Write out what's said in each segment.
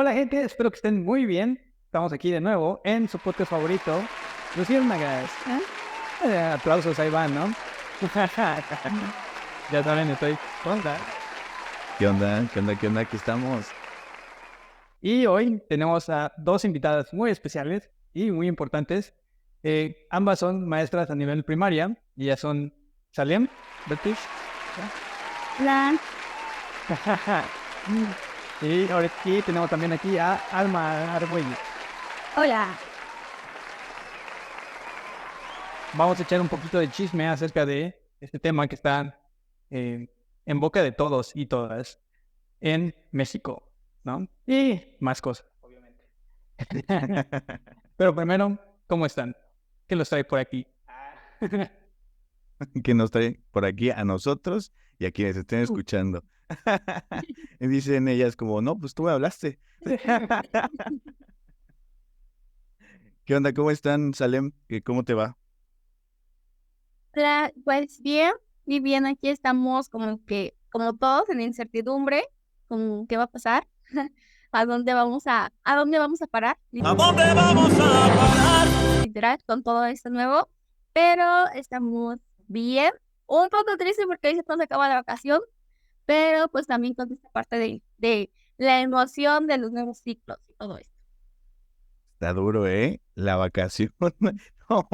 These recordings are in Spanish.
Hola gente, espero que estén muy bien. Estamos aquí de nuevo en su podcast favorito, Luciérnagas. Aplausos, ahí van, ¿no? Ya saben, estoy contra. ¿Qué onda? ¿Qué onda? ¿Qué onda? Aquí estamos. Y hoy tenemos a dos invitadas muy especiales y muy importantes. Ambas son maestras a nivel primaria y ya son Salem, British. Hola, Y ahora aquí tenemos también aquí a Alma Argüello. hola. Vamos a echar un poquito de chisme acerca de este tema que está en boca de todos y todas en México, ¿no? Y más cosas, obviamente. Pero primero, ¿cómo están? ¿Qué los trae por aquí? Que nos trae por aquí a nosotros y a quienes estén escuchando. Y dicen ellas como, no, pues tú me hablaste. ¿Qué onda? ¿Cómo están, Salem? ¿Cómo te va? Hola, pues bien, muy bien, aquí estamos como todos en incertidumbre, con qué va a pasar, a dónde vamos a parar, ¿A dónde vamos a parar? literal, con todo esto nuevo, pero estamos bien, un poco triste porque hoy se nos acaba la vacación, pero pues también con esta parte de la emoción de los nuevos ciclos y todo esto. Está duro, ¿eh? La vacación. No,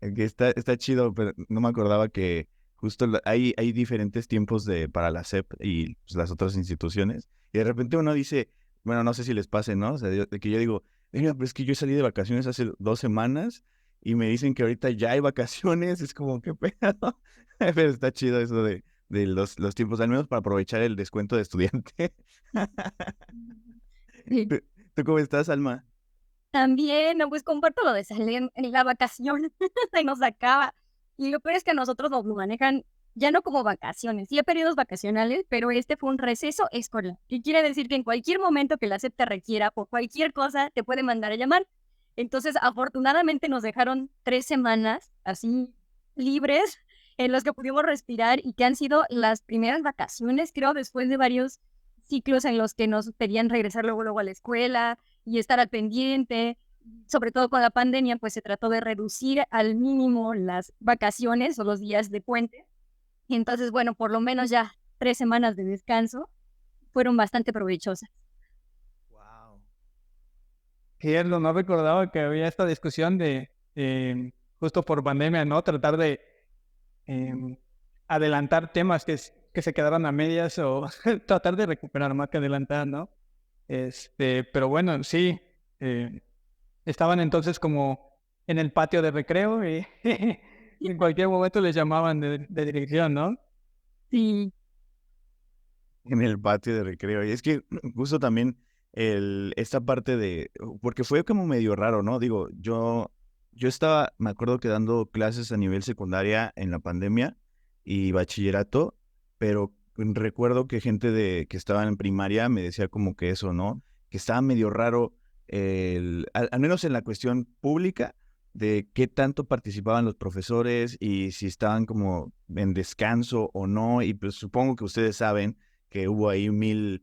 que está chido, pero no me acordaba que justo hay diferentes tiempos para la SEP y pues, las otras instituciones. Y de repente uno dice, bueno, no sé si les pase, ¿no? O sea, de que yo digo, mira, pero es que yo salí de vacaciones hace 2 semanas y me dicen que ahorita ya hay vacaciones. Es como, qué pedo. Pero está chido eso de los tiempos, al menos para aprovechar el descuento de estudiante. Sí. ¿Tú, tú cómo estás, Alma? También, no, pues comparto lo de salir en la vacación, se nos acaba. Y lo peor es que a nosotros nos lo manejan ya no como vacaciones, sí hay periodos vacacionales, pero este fue un receso escolar. Y quiere decir que en cualquier momento que la SEP te requiera, por cualquier cosa, te puede mandar a llamar. Entonces, afortunadamente nos dejaron 3 semanas así libres en los que pudimos respirar y que han sido las primeras vacaciones, creo, después de varios ciclos en los que nos pedían regresar luego a la escuela y estar al pendiente. Sobre todo con la pandemia, pues se trató de reducir al mínimo las vacaciones o los días de puente. Y entonces, bueno, por lo menos ya 3 semanas de descanso fueron bastante provechosas. Wow. Cierto, no recordaba que había esta discusión de, justo por pandemia, ¿no? Tratar de eh, adelantar temas que se quedaron a medias o tratar de recuperar más que adelantar, ¿no? Pero bueno, sí, eh, estaban entonces como en el patio de recreo y en cualquier momento les llamaban de dirección, ¿no? Sí, En el patio de recreo. Y es que justo también esta parte porque fue como medio raro, ¿no? Digo, yo estaba, me acuerdo que dando clases a nivel secundaria en la pandemia y bachillerato, pero recuerdo que gente que estaba en primaria me decía como que eso, ¿no? Que estaba medio raro, al menos en la cuestión pública, de qué tanto participaban los profesores y si estaban como en descanso o no. Y pues supongo que ustedes saben que hubo ahí mil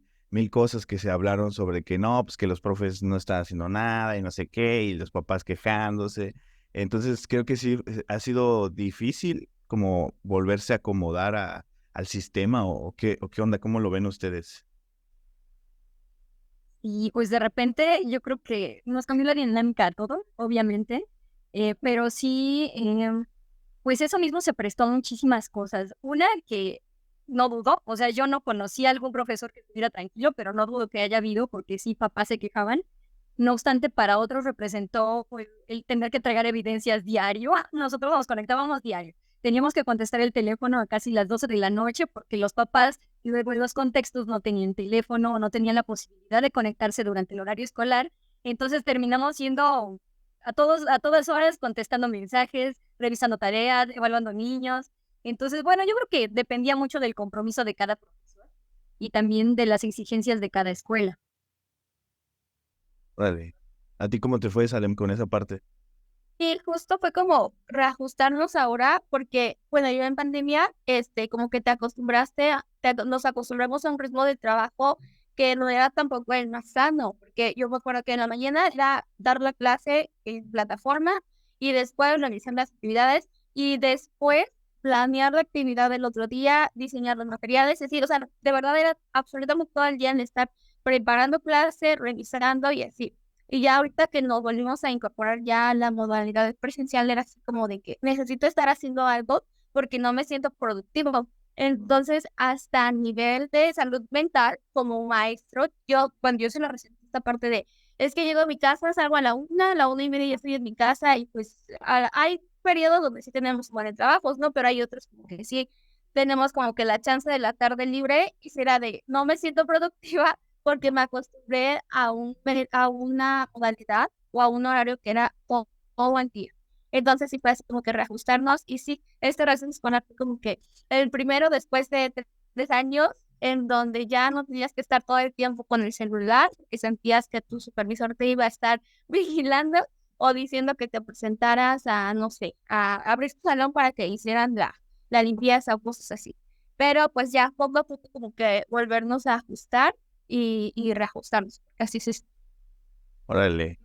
cosas que se hablaron sobre que no, pues que los profes no están haciendo nada y no sé qué, y los papás quejándose. Entonces creo que sí ha sido difícil como volverse a acomodar al sistema o qué onda, ¿cómo lo ven ustedes? y pues de repente yo creo que nos cambió la dinámica a todo, obviamente, pero sí, pues eso mismo se prestó a muchísimas cosas. Una que no dudo, o sea, yo no conocía a algún profesor que estuviera tranquilo, pero no dudo que haya habido, porque sí, papás se quejaban. No obstante, para otros representó pues, el tener que entregar evidencias diario. Nosotros nos conectábamos diario. Teníamos que contestar el teléfono a casi las 12 de la noche porque los papás, y luego en los contextos, no tenían teléfono o no tenían la posibilidad de conectarse durante el horario escolar. Entonces terminamos siendo a todas horas contestando mensajes, revisando tareas, evaluando niños. Entonces, bueno, yo creo que dependía mucho del compromiso de cada profesor y también de las exigencias de cada escuela. Vale. ¿A ti cómo te fue, Salem, con esa parte? Y justo fue como reajustarnos ahora, porque, bueno, yo en pandemia, como que te acostumbraste, nos acostumbramos a un ritmo de trabajo que no era tampoco el más sano, porque yo me acuerdo que en la mañana era dar la clase en plataforma y después realizar las actividades y después planear la actividad del otro día, diseñar los materiales, es decir, o sea, de verdad era absolutamente todo el día en estar preparando clase, revisando y así. Y ya ahorita que nos volvimos a incorporar ya a la modalidad presencial, era así como de que necesito estar haciendo algo porque no me siento productivo. Entonces, hasta a nivel de salud mental, como maestro, yo, cuando yo se lo resento esta parte de, es que llego a mi casa, salgo a la 1:30 ya estoy en mi casa y pues hay periodos donde sí tenemos buenos trabajos, ¿no? Pero hay otros como que sí tenemos como que la chance de la tarde libre y será de, no me siento productiva porque me acostumbré a una modalidad o a un horario que era todo el día. Entonces sí fue así como que reajustarnos y sí, este razón es poner como que el primero después de 3 años en donde ya no tenías que estar todo el tiempo con el celular, que sentías que tu supervisor te iba a estar vigilando o diciendo que te presentaras a, no sé, a abrir tu salón para que hicieran la limpieza o cosas así. Pero pues ya poco a poco como que volvernos a ajustar y reajustarnos. Así es. Órale.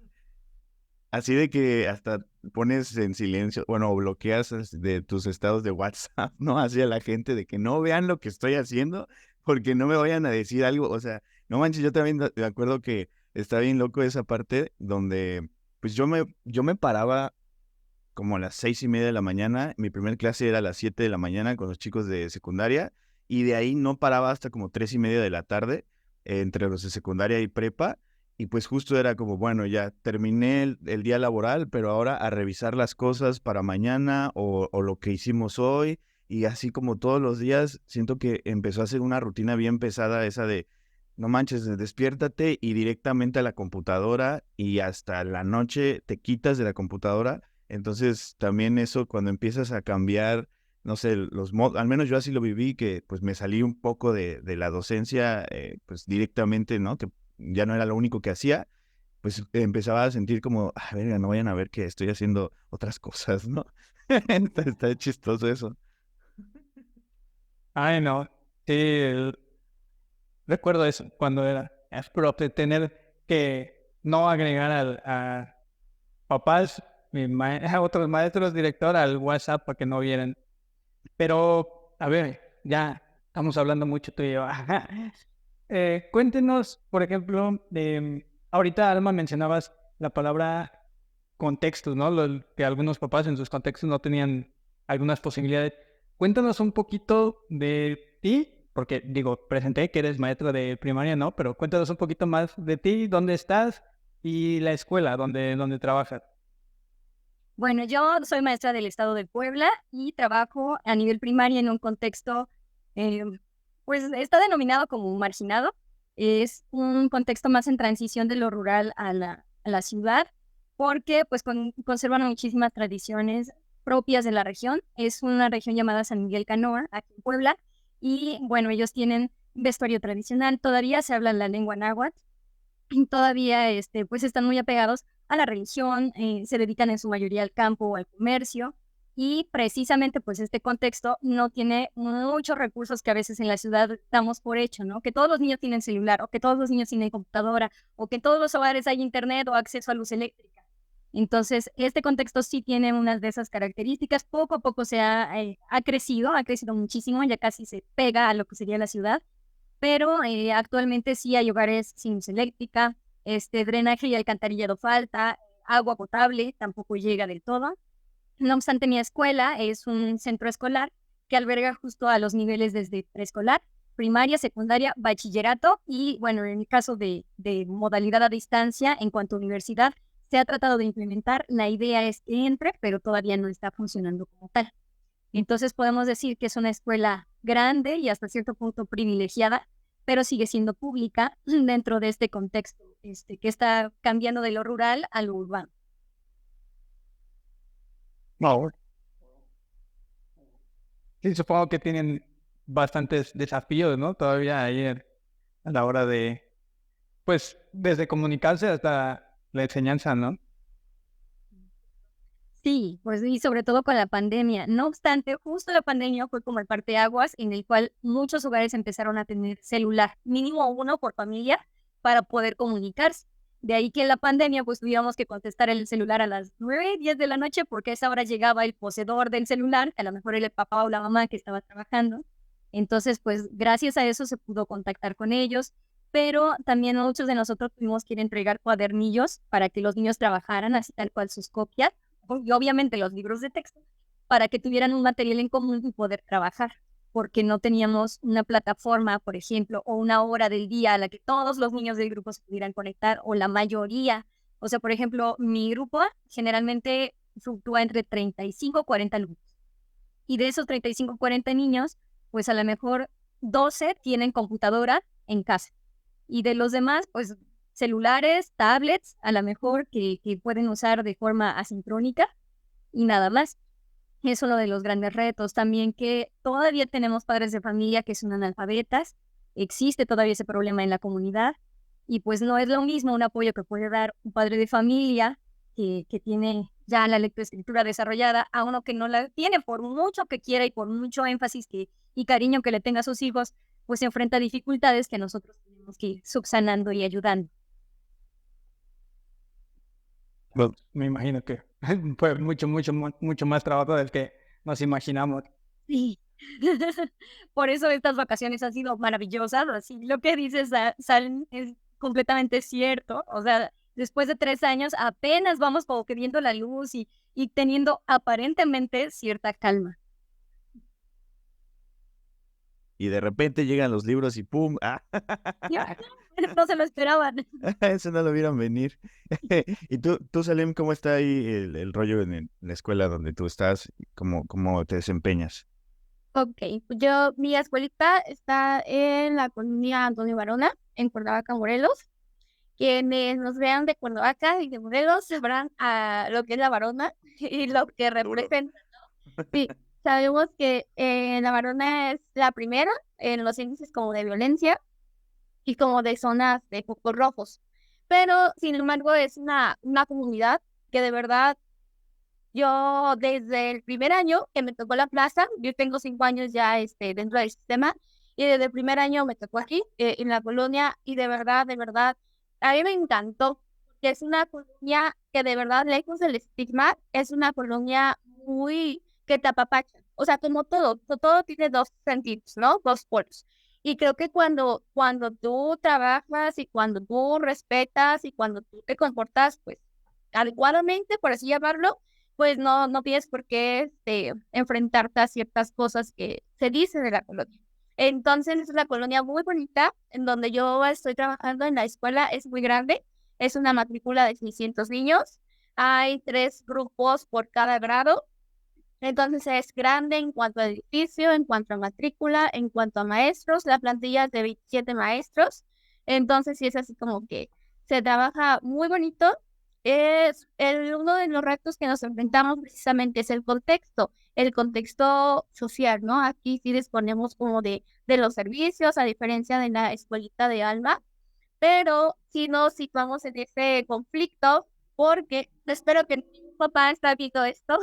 Así de que hasta pones en silencio, bueno, bloqueas de tus estados de WhatsApp, ¿no? Hacia la gente de que no vean lo que estoy haciendo porque no me vayan a decir algo. O sea, no manches, yo también me acuerdo que está bien loco esa parte donde, pues yo me paraba como a las 6:30 de la mañana. Mi primer clase era a las 7 de la mañana con los chicos de secundaria y de ahí no paraba hasta como 3:30 de la tarde entre los de secundaria y prepa. Y pues justo era como, bueno, ya terminé el día laboral, pero ahora a revisar las cosas para mañana o lo que hicimos hoy. Y así como todos los días, siento que empezó a ser una rutina bien pesada esa de, no manches, despiértate y directamente a la computadora y hasta la noche te quitas de la computadora. Entonces también eso cuando empiezas a cambiar, no sé, los modos, al menos yo así lo viví, que pues me salí un poco de la docencia, pues directamente, ¿no? Que ya no era lo único que hacía, pues empezaba a sentir como, verga, no vayan a ver que estoy haciendo otras cosas, ¿no? Está chistoso eso. Ay, no. Sí, recuerdo eso cuando era profe, tener que no agregar a papás, a otros maestros, director al WhatsApp para que no vieran. Pero, a ver, ya estamos hablando mucho tú y yo. Ajá. Cuéntenos, por ejemplo, ahorita Alma mencionabas la palabra contextos, ¿no? Que algunos papás en sus contextos no tenían algunas posibilidades. Cuéntanos un poquito de ti, porque digo, presenté que eres maestra de primaria, ¿no? Pero cuéntanos un poquito más de ti, dónde estás y la escuela donde trabajas. Bueno, yo soy maestra del estado de Puebla y trabajo a nivel primaria en un contexto, eh, pues está denominado como marginado. Es un contexto más en transición de lo rural a la ciudad, porque pues conservan muchísimas tradiciones propias de la región. Es una región llamada San Miguel Canoa, aquí en Puebla, y bueno, ellos tienen vestuario tradicional, todavía se habla la lengua náhuatl, todavía pues están muy apegados a la religión, se dedican en su mayoría al campo o al comercio y precisamente pues este contexto no tiene muchos recursos que a veces en la ciudad damos por hecho, ¿no? Que todos los niños tienen celular o que todos los niños tienen computadora o que en todos los hogares hay internet o acceso a luz eléctrica. Entonces, este contexto sí tiene unas de esas características. Poco a poco ha crecido muchísimo, ya casi se pega a lo que sería la ciudad, pero actualmente sí hay hogares sin luz eléctrica, drenaje y alcantarillado falta, agua potable tampoco llega del todo. No obstante, mi escuela es un centro escolar que alberga justo a los niveles desde preescolar, primaria, secundaria, bachillerato y, bueno, en el caso de modalidad a distancia, en cuanto a universidad, se ha tratado de implementar. La idea es que entre, pero todavía no está funcionando como tal. Entonces podemos decir que es una escuela grande y hasta cierto punto privilegiada, pero sigue siendo pública dentro de este contexto que está cambiando de lo rural a lo urbano. No. Sí, supongo que tienen bastantes desafíos, ¿no? Todavía ahí a la hora de, pues, desde comunicarse hasta la enseñanza, ¿no? Sí, pues y sobre todo con la pandemia. No obstante, justo la pandemia fue como el parteaguas en el cual muchos hogares empezaron a tener celular, mínimo uno por familia, para poder comunicarse. De ahí que en la pandemia pues tuvíamos que contestar el celular a las 9, 10 de la noche porque a esa hora llegaba el poseedor del celular, que a lo mejor era el papá o la mamá que estaba trabajando. Entonces, pues gracias a eso se pudo contactar con ellos, pero también muchos de nosotros tuvimos que ir a entregar cuadernillos para que los niños trabajaran así tal cual sus copias y obviamente los libros de texto para que tuvieran un material en común y poder trabajar, porque no teníamos una plataforma, por ejemplo, o una hora del día a la que todos los niños del grupo se pudieran conectar, o la mayoría. O sea, por ejemplo, mi grupo generalmente fluctúa entre 35 y 40 alumnos. Y de esos 35 o 40 niños, pues a lo mejor 12 tienen computadora en casa. Y de los demás, pues celulares, tablets, a lo mejor que pueden usar de forma asincrónica y nada más. Es uno de los grandes retos también que todavía tenemos padres de familia que son analfabetas, existe todavía ese problema en la comunidad y pues no es lo mismo un apoyo que puede dar un padre de familia que tiene ya la lectoescritura desarrollada a uno que no la tiene por mucho que quiera y por mucho énfasis y cariño que le tenga a sus hijos, pues se enfrenta a dificultades que nosotros tenemos que ir subsanando y ayudando. Bueno, Me imagino que fue mucho más trabajo del que nos imaginamos. Sí. Por eso estas vacaciones han sido maravillosas. Así lo que dices, Sal, es completamente cierto. O sea, después de 3 años apenas vamos como que viendo la luz y teniendo aparentemente cierta calma. y de repente llegan los libros y ¡pum! ¡Ah! No se lo esperaban. Eso no lo vieron venir. Y tú, Salem, ¿cómo está ahí el rollo en la escuela donde tú estás? ¿Cómo te desempeñas? Ok, pues mi escuelita está en la colonia Antonio Varona, en Cuernavaca, Morelos. Quienes nos vean de Cuernavaca y de Morelos sabrán lo que es la Varona y lo que representa. Sí, sabemos que la Varona es la primera en los índices como de violencia y como de zonas de focos rojos. Pero, sin embargo, es una comunidad que de verdad yo desde el primer año que me tocó la plaza, yo tengo 5 años ya dentro del sistema, y desde el primer año me tocó aquí, en la colonia, y de verdad, a mí me encantó, porque es una colonia que de verdad, lejos del estigma, es una colonia muy que te apapacha. O sea, como todo tiene dos sentidos, ¿no? Dos polos. Y creo que cuando tú trabajas y cuando tú respetas y cuando tú te comportas, pues, adecuadamente, por así llamarlo, pues no tienes por qué enfrentarte a ciertas cosas que se dicen de la colonia. Entonces, es una colonia muy bonita, en donde yo estoy trabajando en la escuela, es muy grande, es una matrícula de 600 niños, hay 3 grupos por cada grado, entonces es grande en cuanto a edificio, en cuanto a matrícula, en cuanto a maestros, la plantilla es de 27 maestros, entonces sí es así como que se trabaja muy bonito. Uno de los retos que nos enfrentamos precisamente es el contexto social, ¿no? Aquí sí disponemos como de los servicios, a diferencia de la escuelita de Alma, pero sí nos situamos en ese conflicto porque espero que mi papá está viendo esto,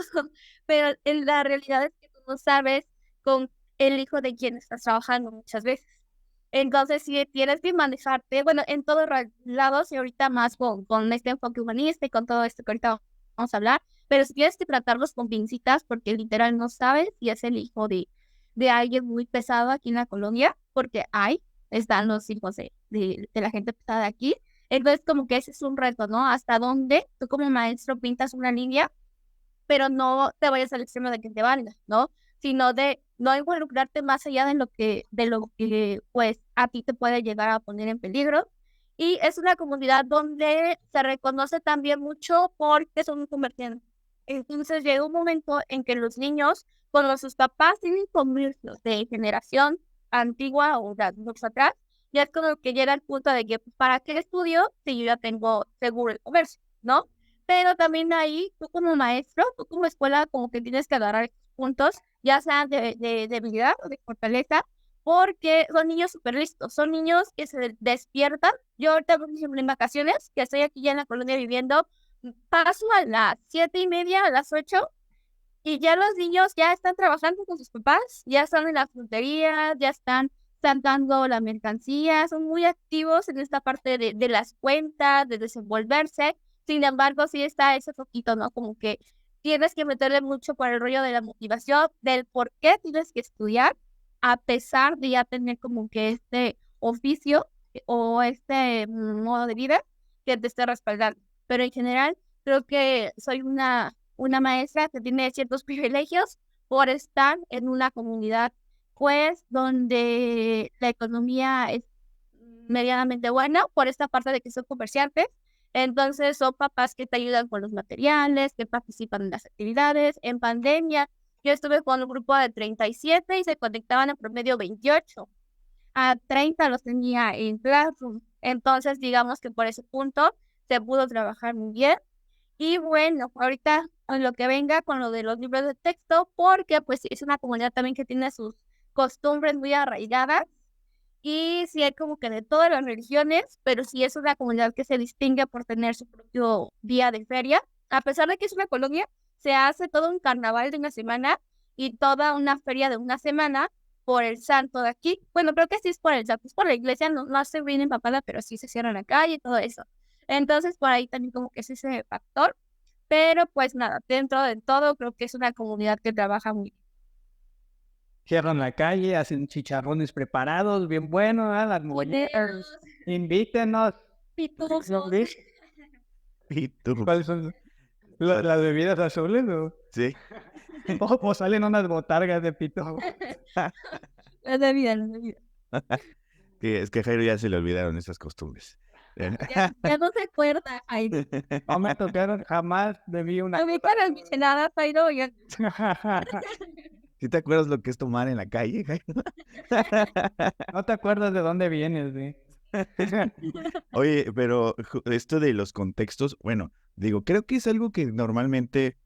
pero la realidad es que tú no sabes con el hijo de quién estás trabajando muchas veces. Entonces, si tienes que manejarte, bueno, en todos lados y ahorita más con este enfoque humanista y con todo esto que ahorita vamos a hablar, pero si tienes que tratarlos con pincitas porque literal no sabes si es el hijo de alguien muy pesado aquí en la colonia, porque están los hijos de la gente pesada aquí. Entonces, como que ese es un reto, ¿no? Hasta dónde tú como maestro pintas una línea, pero no te vayas al extremo de que te valga, ¿no? Sino de no involucrarte más allá de lo que pues a ti te puede llegar a poner en peligro. Y es una comunidad donde se reconoce también mucho porque son comerciantes. Entonces llega un momento en que los niños, cuando sus papás tienen comercios de generación antigua o de años atrás, ya es como que llega el punto de que, ¿para qué estudio si yo ya tengo seguro el comercio, ¿no? Pero también ahí, tú como maestro, tú como escuela, como que tienes que agarrar estos puntos, ya sean de debilidad o de fortaleza, porque son niños súper listos, son niños que se despiertan. Yo ahorita, por ejemplo, en vacaciones, que estoy aquí ya en la colonia viviendo, paso a las 7:30, a las 8, y ya los niños ya están trabajando con sus papás, ya están en la frutería, ya están sacando la mercancía, son muy activos en esta parte de las cuentas, de desenvolverse. Sin embargo, sí está ese poquito, ¿no? Como que tienes que meterle mucho por el rollo de la motivación, del por qué tienes que estudiar, a pesar de ya tener como que este oficio o este modo de vida que te esté respaldando. Pero en general, creo que soy una maestra que tiene ciertos privilegios por estar en una comunidad, pues, donde la economía es medianamente buena, por esta parte de que son comerciantes. Entonces, son papás que te ayudan con los materiales, que participan en las actividades. En pandemia, yo estuve con un grupo de 37 y se conectaban en promedio 28. A 30 los tenía en Classroom. Entonces, digamos que por ese punto se pudo trabajar muy bien. Y bueno, ahorita en lo que venga con lo de los libros de texto, porque pues es una comunidad también que tiene sus costumbres muy arraigadas, y sí hay como que de todas las religiones, pero sí es una comunidad que se distingue por tener su propio día de feria. A pesar de que es una colonia, se hace todo un carnaval de una semana y toda una feria de una semana por el santo de aquí. Bueno, creo que sí es por el santo, es por la iglesia, no se bien empapada, pero sí se cierra la calle y todo eso. Entonces, por ahí también como que es ese factor. Pero pues nada, dentro de todo, creo que es una comunidad que trabaja muy bien. Cierran la calle, hacen chicharrones preparados, bien buenos, ¿ah? Las molleras. Invítenos. Pitufos. ¿No ves? ¿Y tú? ¿Cuáles son las bebidas azules? Sí. O salen unas botargas de pito. La de vida, la de vida. Sí, es que a Jairo ya se le olvidaron esas costumbres. Ya no se acuerda. Ay, No me tocaron, jamás bebí una. a mí para las micheladas, Jairo, ya. ¿Sí te acuerdas lo que es tomar en la calle, Jairo? No te acuerdas de dónde vienes, güey. Oye, pero esto de los contextos, bueno, digo, creo que es algo que normalmente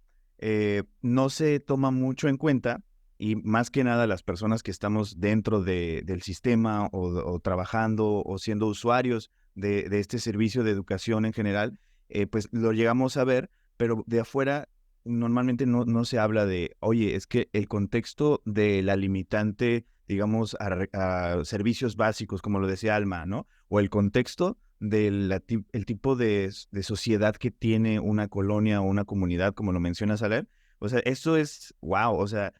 no se toma mucho en cuenta y más que nada las personas que estamos dentro del sistema o trabajando o siendo usuarios de este servicio de educación en general, pues lo llegamos a ver, pero de afuera normalmente no se habla de, oye, es que el contexto de la limitante, digamos, a servicios básicos, como lo decía Alma, ¿no? O el contexto del el tipo de sociedad que tiene una colonia o una comunidad, como lo menciona Saler. O sea, eso es, wow, o sea,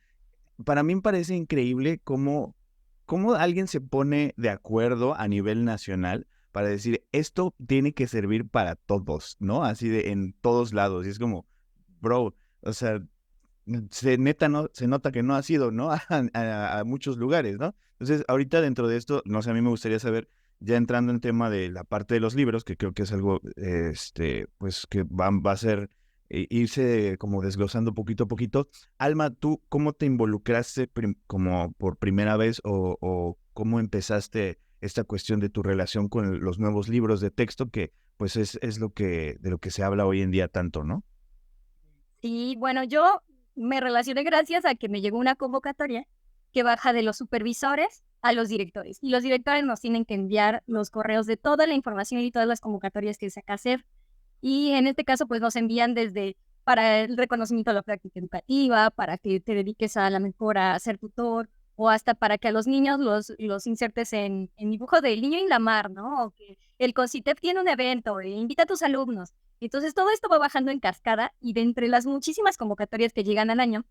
para mí me parece increíble cómo alguien se pone de acuerdo a nivel nacional para decir, esto tiene que servir para todos, ¿no? Así de en todos lados. Y es como, bro, o sea, se nota que no ha sido, ¿no? A muchos lugares, ¿no? Entonces, ahorita dentro de esto, no sé, a mí me gustaría saber, ya entrando en tema de la parte de los libros, que creo que es algo, pues que va a ser irse como desglosando poquito a poquito. Alma, ¿tú cómo te involucraste como por primera vez o cómo empezaste esta cuestión de tu relación con los nuevos libros de texto, que pues es de lo que se habla hoy en día tanto, ¿no? Sí, bueno, yo me relacioné gracias a que me llegó una convocatoria que baja de los supervisores a los directores. Y los directores nos tienen que enviar los correos de toda la información y todas las convocatorias que saca hacer. Y en este caso, pues nos envían desde para el reconocimiento de la práctica educativa, para que te dediques a la mejora, a ser tutor, o hasta para que a los niños los insertes en dibujo del niño y la mar, ¿no? O que el CONCITEP tiene un evento, invita a tus alumnos. Entonces, todo esto va bajando en cascada y de entre las muchísimas convocatorias que llegan al año,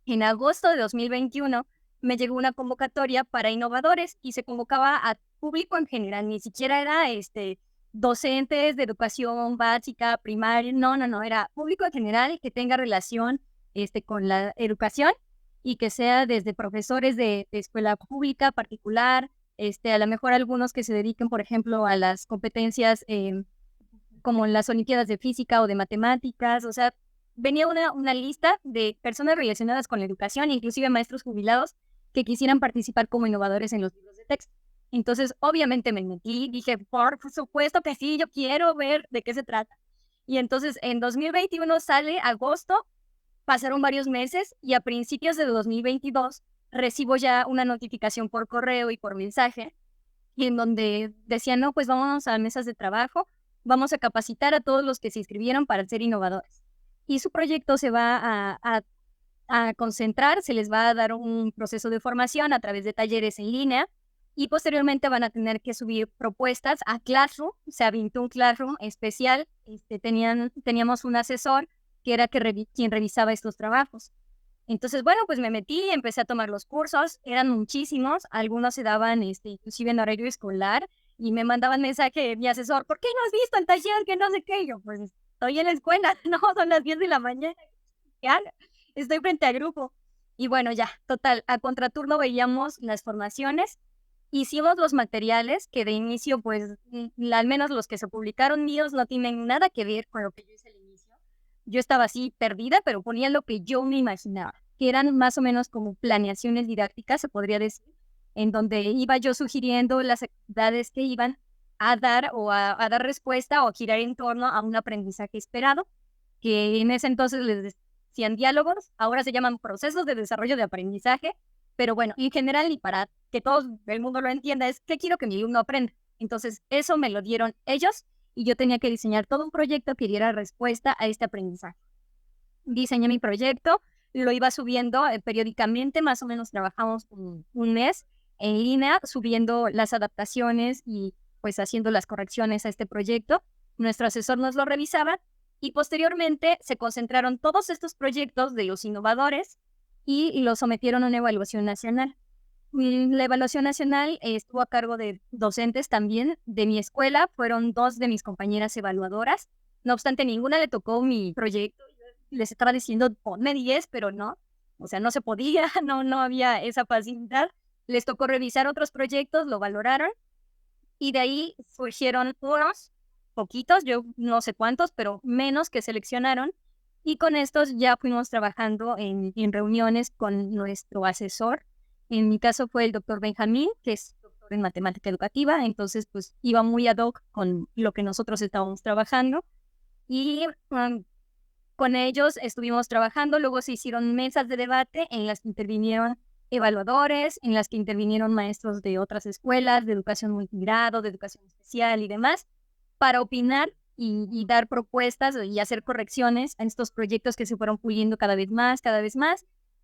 en agosto de 2021 me llegó una convocatoria para innovadores y se convocaba a público en general, ni siquiera era docentes de educación básica, primaria, no, era público en general que tenga relación con la educación y que sea desde profesores de escuela pública, particular, a lo mejor algunos que se dediquen, por ejemplo, a las competencias como en las Olimpiadas de Física o de Matemáticas, o sea, venía una lista de personas relacionadas con la educación, inclusive maestros jubilados, que quisieran participar como innovadores en los libros de texto. Entonces, obviamente me metí, dije, por supuesto que sí, yo quiero ver de qué se trata. Y entonces, en 2021 sale agosto, pasaron varios meses, y a principios de 2022 recibo ya una notificación por correo y por mensaje, y en donde decían, no, pues vámonos a mesas de trabajo, vamos a capacitar a todos los que se inscribieron para ser innovadores. Y su proyecto se va a concentrar, se les va a dar un proceso de formación a través de talleres en línea y posteriormente van a tener que subir propuestas a Classroom. Se aventó un Classroom especial, teníamos un asesor que era quien revisaba estos trabajos. Entonces, bueno, pues me metí, empecé a tomar los cursos, eran muchísimos, algunos se daban inclusive en horario escolar y me mandaban mensaje mi asesor, ¿por qué no has visto el taller? Que no sé qué, y yo, pues estoy en la escuela, no, son las 10 de la mañana, ¿qué hago? Estoy frente al grupo. Y bueno, ya, total, a contraturno veíamos las formaciones, hicimos los materiales que de inicio, pues, al menos los que se publicaron míos no tienen nada que ver con lo que yo hice al inicio. Yo estaba así perdida, pero ponía lo que yo me imaginaba, que eran más o menos como planeaciones didácticas, se podría decir, en donde iba yo sugiriendo las actividades que iban a dar o a dar respuesta o girar en torno a un aprendizaje esperado, que en ese entonces les decían diálogos, ahora se llaman procesos de desarrollo de aprendizaje, pero bueno, en general y para que todo el mundo lo entienda es que quiero que mi alumno aprenda. Entonces eso me lo dieron ellos y yo tenía que diseñar todo un proyecto que diera respuesta a este aprendizaje. Diseñé mi proyecto, lo iba subiendo periódicamente, más o menos trabajamos un mes en línea, subiendo las adaptaciones y pues haciendo las correcciones a este proyecto. Nuestro asesor nos lo revisaba y posteriormente se concentraron todos estos proyectos de los innovadores y los sometieron a una evaluación nacional. La evaluación nacional estuvo a cargo de docentes también de mi escuela, fueron 2 de mis compañeras evaluadoras, no obstante ninguna le tocó mi proyecto, les estaba diciendo ponme 10, pero no, o sea, no se podía, no había esa facilidad, les tocó revisar otros proyectos, lo valoraron y de ahí surgieron unos poquitos, yo no sé cuántos, pero menos que seleccionaron y con estos ya fuimos trabajando en reuniones con nuestro asesor. En mi caso fue el doctor Benjamín, que es doctor en matemática educativa, entonces pues iba muy ad hoc con lo que nosotros estábamos trabajando y con ellos estuvimos trabajando, luego se hicieron mesas de debate en las que intervinieron evaluadores, en las que intervinieron maestros de otras escuelas, de educación multigrado, de educación especial y demás, para opinar y dar propuestas y hacer correcciones a estos proyectos que se fueron puliendo cada vez más.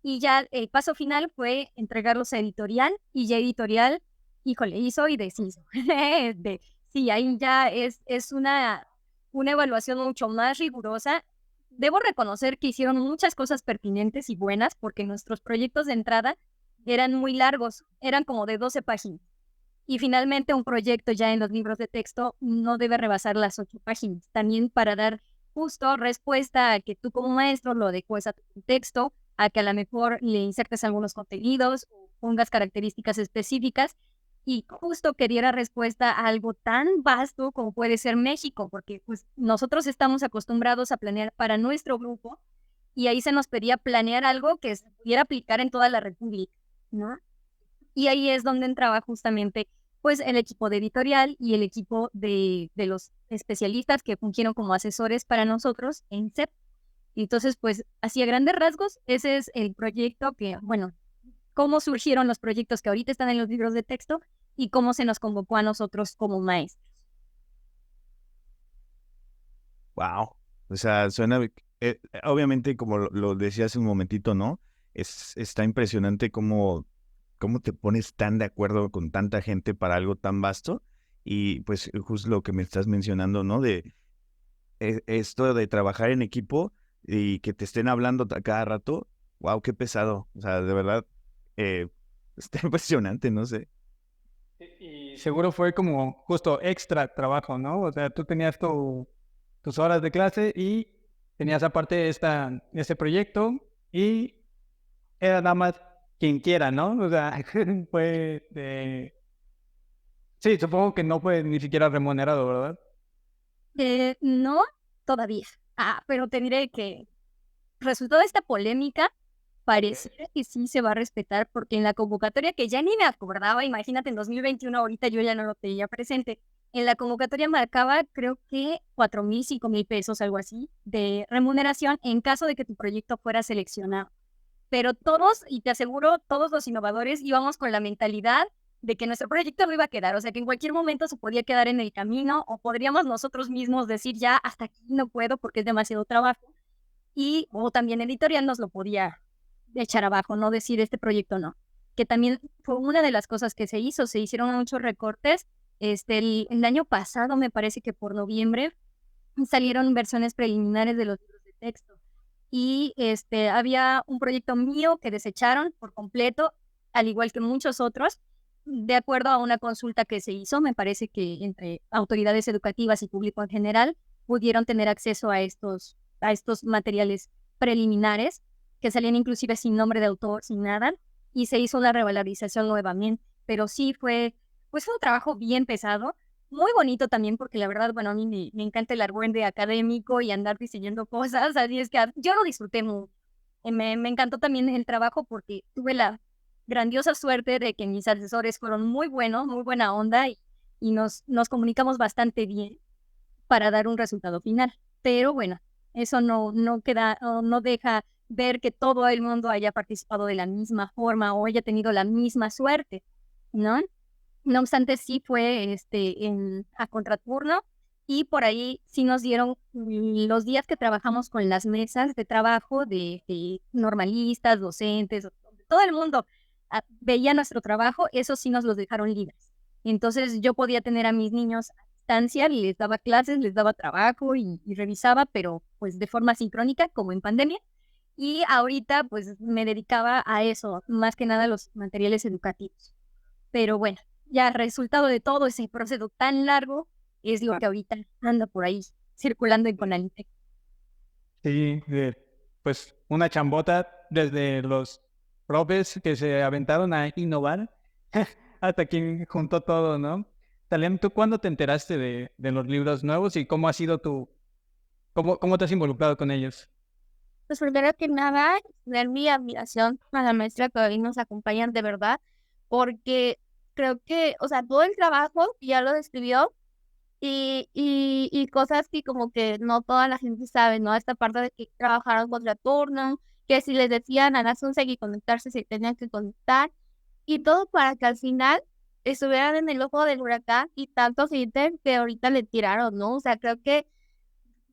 Y ya el paso final fue entregarlos a editorial y ya editorial, híjole, hizo y deshizo. Sí, ahí ya es una evaluación mucho más rigurosa. Debo reconocer que hicieron muchas cosas pertinentes y buenas porque nuestros proyectos de entrada eran muy largos, eran como de 12 páginas. Y finalmente un proyecto ya en los libros de texto no debe rebasar las 8 páginas. También para dar justo respuesta a que tú como maestro lo adecues a tu texto, a que a lo mejor le insertes algunos contenidos o pongas características específicas y justo que diera respuesta a algo tan vasto como puede ser México, porque pues nosotros estamos acostumbrados a planear para nuestro grupo y ahí se nos pedía planear algo que se pudiera aplicar en toda la República, ¿no? Y ahí es donde entraba justamente pues el equipo de editorial y el equipo de los especialistas que fungieron como asesores para nosotros en CEP. Entonces, pues, así a grandes rasgos, ese es el proyecto que, bueno, cómo surgieron los proyectos que ahorita están en los libros de texto y cómo se nos convocó a nosotros como maestros. Wow. O sea, suena, obviamente, como lo decía hace un momentito, ¿no? Está impresionante cómo te pones tan de acuerdo con tanta gente para algo tan vasto. Y pues justo lo que me estás mencionando, ¿no? De esto de trabajar en equipo y que te estén hablando a cada rato. Wow, qué pesado. O sea, de verdad, está impresionante, no sé. Y seguro fue como justo extra trabajo, ¿no? O sea, tú tenías tus horas de clase y tenías aparte este proyecto y era nada más quien quiera, ¿no? O sea, fue de... Sí, supongo que no fue ni siquiera remunerado, ¿verdad? No, todavía. Pero te diré que resultado de esta polémica, parece que sí se va a respetar, porque en la convocatoria, que ya ni me acordaba, imagínate, en 2021, ahorita yo ya no lo tenía presente, en la convocatoria marcaba, creo que 4,000, 5,000 pesos, algo así, de remuneración en caso de que tu proyecto fuera seleccionado. Pero todos, y te aseguro, todos los innovadores íbamos con la mentalidad de que nuestro proyecto no iba a quedar, o sea, que en cualquier momento se podía quedar en el camino o podríamos nosotros mismos decir ya hasta aquí no puedo porque es demasiado trabajo o también editorial nos lo podía echar abajo, no decir este proyecto no, que también fue una de las cosas que se hicieron muchos recortes, el año pasado me parece que por noviembre salieron versiones preliminares de los libros de texto y había un proyecto mío que desecharon por completo, al igual que muchos otros, de acuerdo a una consulta que se hizo, me parece que entre autoridades educativas y público en general pudieron tener acceso a estos materiales preliminares que salían inclusive sin nombre de autor, sin nada, y se hizo una revalorización nuevamente. Pero sí fue un trabajo bien pesado, muy bonito también, porque la verdad, bueno, a mí me encanta el argüende académico y andar diseñando cosas, así es que yo lo disfruté mucho. Me encantó también el trabajo porque tuve la grandiosa suerte de que mis asesores fueron muy buenos, muy buena onda y nos comunicamos bastante bien para dar un resultado final. Pero bueno, eso no deja ver que todo el mundo haya participado de la misma forma o haya tenido la misma suerte, ¿no? No obstante, sí fue a contraturno y por ahí sí nos dieron los días que trabajamos con las mesas de trabajo de normalistas, docentes, todo el mundo veía nuestro trabajo, eso sí nos los dejaron libres. Entonces yo podía tener a mis niños a distancia, les daba clases, les daba trabajo y revisaba, pero pues de forma sincrónica, como en pandemia. Y ahorita pues me dedicaba a eso, más que nada a los materiales educativos. Pero bueno, ya resultado de todo ese proceso tan largo es lo que ahorita anda por ahí circulando en Conalitec. Sí, pues una chambota desde los profes que se aventaron a innovar hasta quien juntó todo, ¿no? Taliana, ¿tú cuándo te enteraste de los libros nuevos y cómo ha sido cómo te has involucrado con ellos? Pues primero que nada, tener mi admiración a la maestra que hoy nos acompañan de verdad, porque creo que, o sea, todo el trabajo ya lo describió y cosas que como que no toda la gente sabe, ¿no? Esta parte de que trabajaron contraturno, que si les decían a las 11 que conectarse, se tenían que conectar, y todo para que al final estuvieran en el ojo del huracán y tantos ítems que ahorita le tiraron, ¿no? O sea, creo que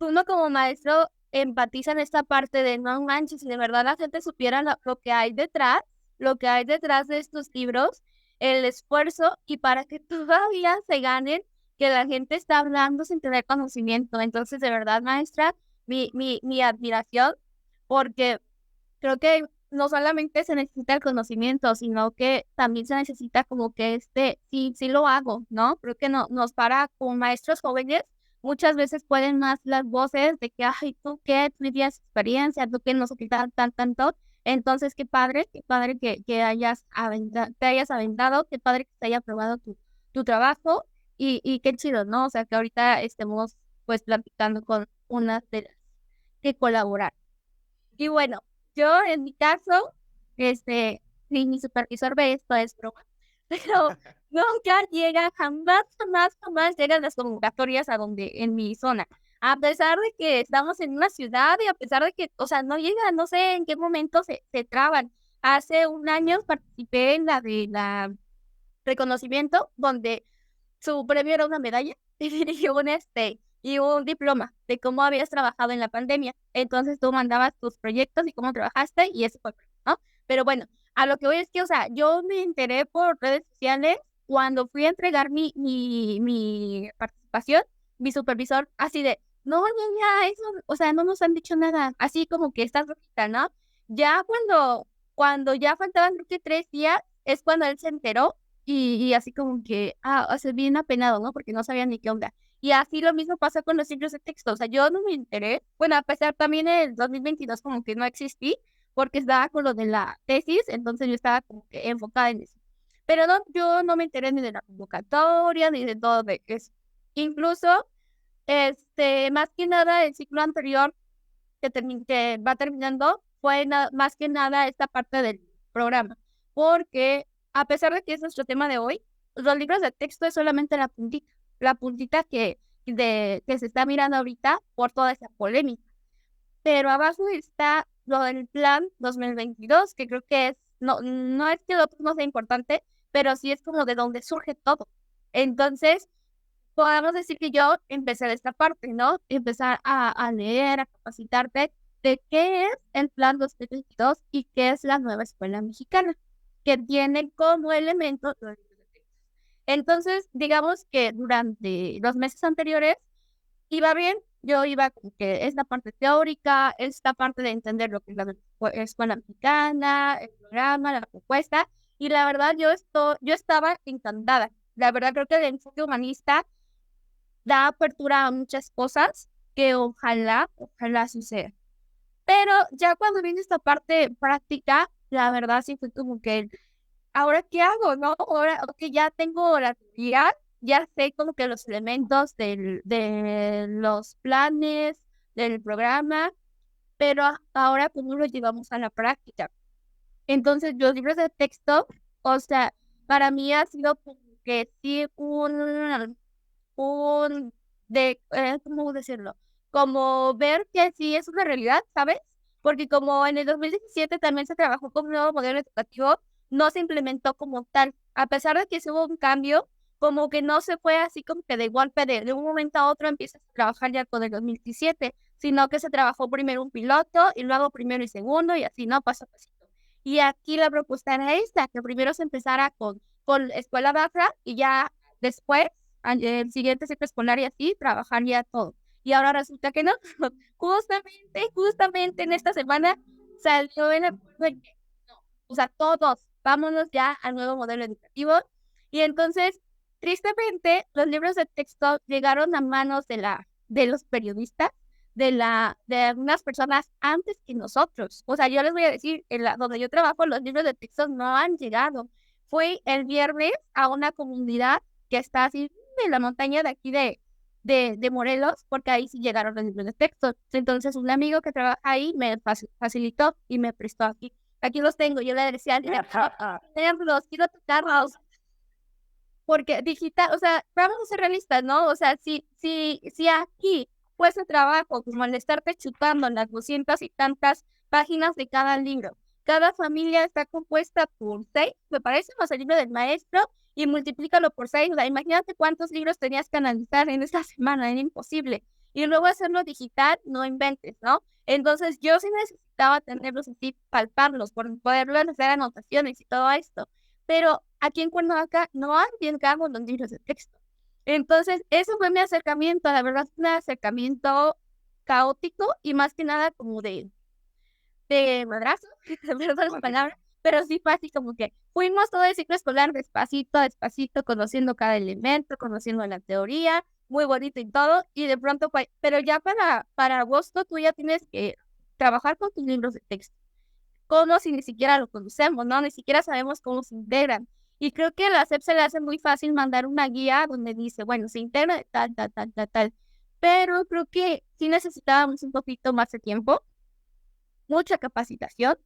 uno como maestro empatiza en esta parte de no manches, si de verdad la gente supiera lo que hay detrás de estos libros, el esfuerzo y para que todavía se ganen, que la gente está hablando sin tener conocimiento. Entonces, de verdad, maestra, mi admiración, porque creo que no solamente se necesita el conocimiento, sino que también se necesita como que sí lo hago, ¿no? Creo que nos para con maestros jóvenes. Muchas veces pueden más las voces de que, ay, tú qué, tú tienes experiencia, tú qué, no sé qué, tanto. Entonces, qué padre que te hayas aventado, qué padre que te haya aprobado tu trabajo y qué chido, ¿no? O sea, que ahorita estemos pues platicando con unas de las que colaborar. Y bueno, yo en mi caso, si mi supervisor ve esto es broma, pero nunca llega, jamás llegan las convocatorias a donde, en mi zona. A pesar de que estamos en una ciudad y a pesar de que, o sea, no llega, no sé en qué momento se traban. Hace un año participé en la de la reconocimiento, donde su premio era una medalla y un diploma de cómo habías trabajado en la pandemia. Entonces tú mandabas tus proyectos y cómo trabajaste y eso fue, ¿no? Pero bueno, a lo que voy es que, o sea, yo me enteré por redes sociales cuando fui a entregar mi participación, mi supervisor así de, no, niña, eso, o sea, no nos han dicho nada, así como que estás rojita, ¿no? Ya cuando ya faltaban creo que 3 días, es cuando él se enteró y así como que, o sea, bien apenado, ¿no? Porque no sabía ni qué onda. Y así lo mismo pasa con los libros de texto, o sea, yo no me enteré, bueno, a pesar también en el 2022 como que no existí, porque estaba con lo de la tesis, entonces yo estaba como que enfocada en eso. Pero no, yo no me enteré ni de la convocatoria, ni de todo de eso. Incluso, más que nada, el ciclo anterior que va terminando, fue más que nada esta parte del programa, porque a pesar de que es nuestro tema de hoy, los libros de texto es solamente la puntita que se está mirando ahorita por toda esa polémica. Pero abajo está lo del plan 2022, que creo que no es que lo otro no sea importante, pero sí es como de donde surge todo. Entonces, podemos decir que yo empecé de esta parte, ¿no? Empezar a leer, a capacitarte de qué es el Plan 2022 y qué es la nueva escuela mexicana, que tiene como elemento los libros de texto. Entonces, digamos que durante los meses anteriores iba bien, yo iba como que esta parte teórica, esta parte de entender lo que es la escuela mexicana, el programa, la propuesta, y la verdad yo estaba encantada. La verdad creo que el enfoque humanista da apertura a muchas cosas que ojalá suceda. Pero ya cuando viene esta parte práctica, la verdad sí fue como que, ¿ahora qué hago, no? Ahora que ya tengo la teoría, ya sé como que los elementos de los planes, del programa, pero ahora cómo lo llevamos a la práctica. Entonces, los libros de texto, o sea, para mí ha sido como que sí ¿cómo decirlo? Como ver que sí es una realidad, ¿sabes? Porque como en el 2017 también se trabajó con un nuevo modelo educativo, no se implementó como tal. A pesar de que se hubo un cambio, como que no se fue así como que de golpe de un momento a otro empiezas a trabajar ya con el 2017, sino que se trabajó primero un piloto y luego primero y segundo y así, ¿no? Paso a pasito. Y aquí la propuesta era esta, que primero se empezara con escuela baja y ya después el siguiente ciclo escolar y así, trabajar ya todo. Y ahora resulta que no. Justamente en esta semana salió el acuerdo de que no. O sea, todos, vámonos ya al nuevo modelo educativo. Y entonces, tristemente, los libros de texto llegaron a manos de los periodistas, de algunas personas antes que nosotros. O sea, yo les voy a decir, donde yo trabajo, los libros de texto no han llegado. Fue el viernes a una comunidad que está así en la montaña de aquí de Morelos, porque ahí sí llegaron los libros de texto. Entonces, un amigo que trabaja ahí me facilitó y me prestó aquí. Aquí los tengo. Yo le decía, leerlos, quiero tocarlos. Porque digital, o sea, vamos a ser realistas, ¿no? O sea, si aquí cuesta trabajo como el estarte chutando las 200 y tantas páginas de cada libro, cada familia está compuesta por 6, me parece, más el libro del maestro, y multiplícalo por 6, o sea, imagínate cuántos libros tenías que analizar en esta semana, era imposible. Y luego hacerlo digital, no inventes, ¿no? Entonces yo sí necesitaba tenerlos así, palparlos, por poderlo hacer anotaciones y todo esto. Pero aquí en Cuernavaca no han llegado los libros de texto. Entonces, eso fue mi acercamiento, la verdad, un acercamiento caótico y más que nada como de madrazo, perdón la palabra, pero sí fue así como que fuimos todo el ciclo escolar despacito, conociendo cada elemento, conociendo la teoría, muy bonito y todo, y de pronto, pero ya para agosto tú ya tienes que trabajar con tus libros de texto. ¿Cómo si ni siquiera lo conocemos, no? Ni siquiera sabemos cómo se integran. Y creo que a la SEP se le hace muy fácil mandar una guía donde dice, bueno, se integra de tal, tal, tal, tal, tal. Pero creo que sí necesitábamos un poquito más de tiempo, mucha capacitación,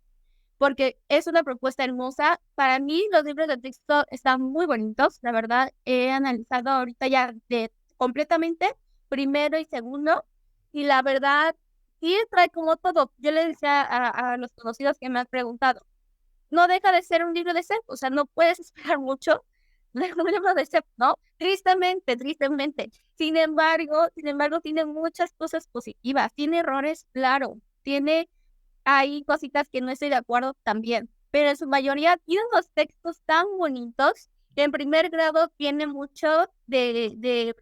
porque es una propuesta hermosa. Para mí los libros de texto están muy bonitos, la verdad. He analizado ahorita ya completamente primero y segundo, y la verdad sí trae como todo. Yo le decía a los conocidos que me han preguntado, no deja de ser un libro de SEP, o sea, no puedes esperar mucho de un libro de SEP, ¿no? Tristemente. Sin embargo, tiene muchas cosas positivas, tiene errores, claro, hay cositas que no estoy de acuerdo también, pero en su mayoría tiene unos textos tan bonitos que en primer grado tiene mucho de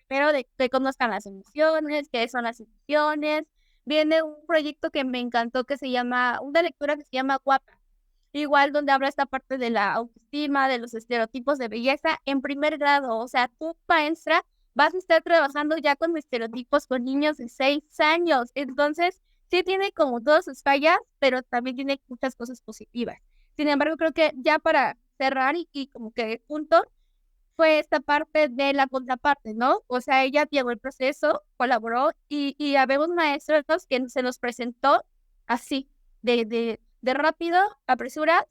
primero de que conozcan las emociones, qué son las emociones. Viene un proyecto que me encantó que se llama, una lectura que se llama Guapa, igual donde habla esta parte de la autoestima, de los estereotipos de belleza en primer grado. O sea, tú, maestra, vas a estar trabajando ya con estereotipos con niños de 6 años. Entonces, sí tiene como todas sus fallas, pero también tiene muchas cosas positivas. Sin embargo, creo que ya para cerrar y como que punto, fue esta parte de la contraparte, ¿no? O sea, ella llevó el proceso, colaboró y habemos maestros que se nos presentó así, de rápido, apresura,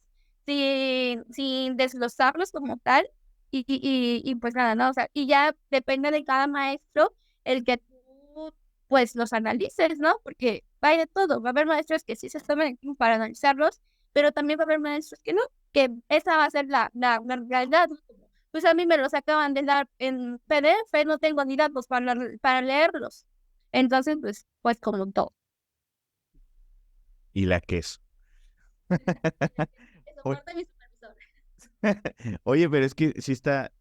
sin desglosarlos como tal y pues nada, ¿no? O sea, y ya depende de cada maestro el que tú pues los analices, ¿no? Porque va de todo, va a haber maestros que sí se toman el tiempo para analizarlos, pero también va a haber maestros que no, que esa va a ser la realidad. Pues a mí me los acaban de dar en PDF, no tengo ni datos para leerlos. Entonces, pues como todo. Y la queso. Eso Oye, parte de mi supervisor. oye, pero es que sí está,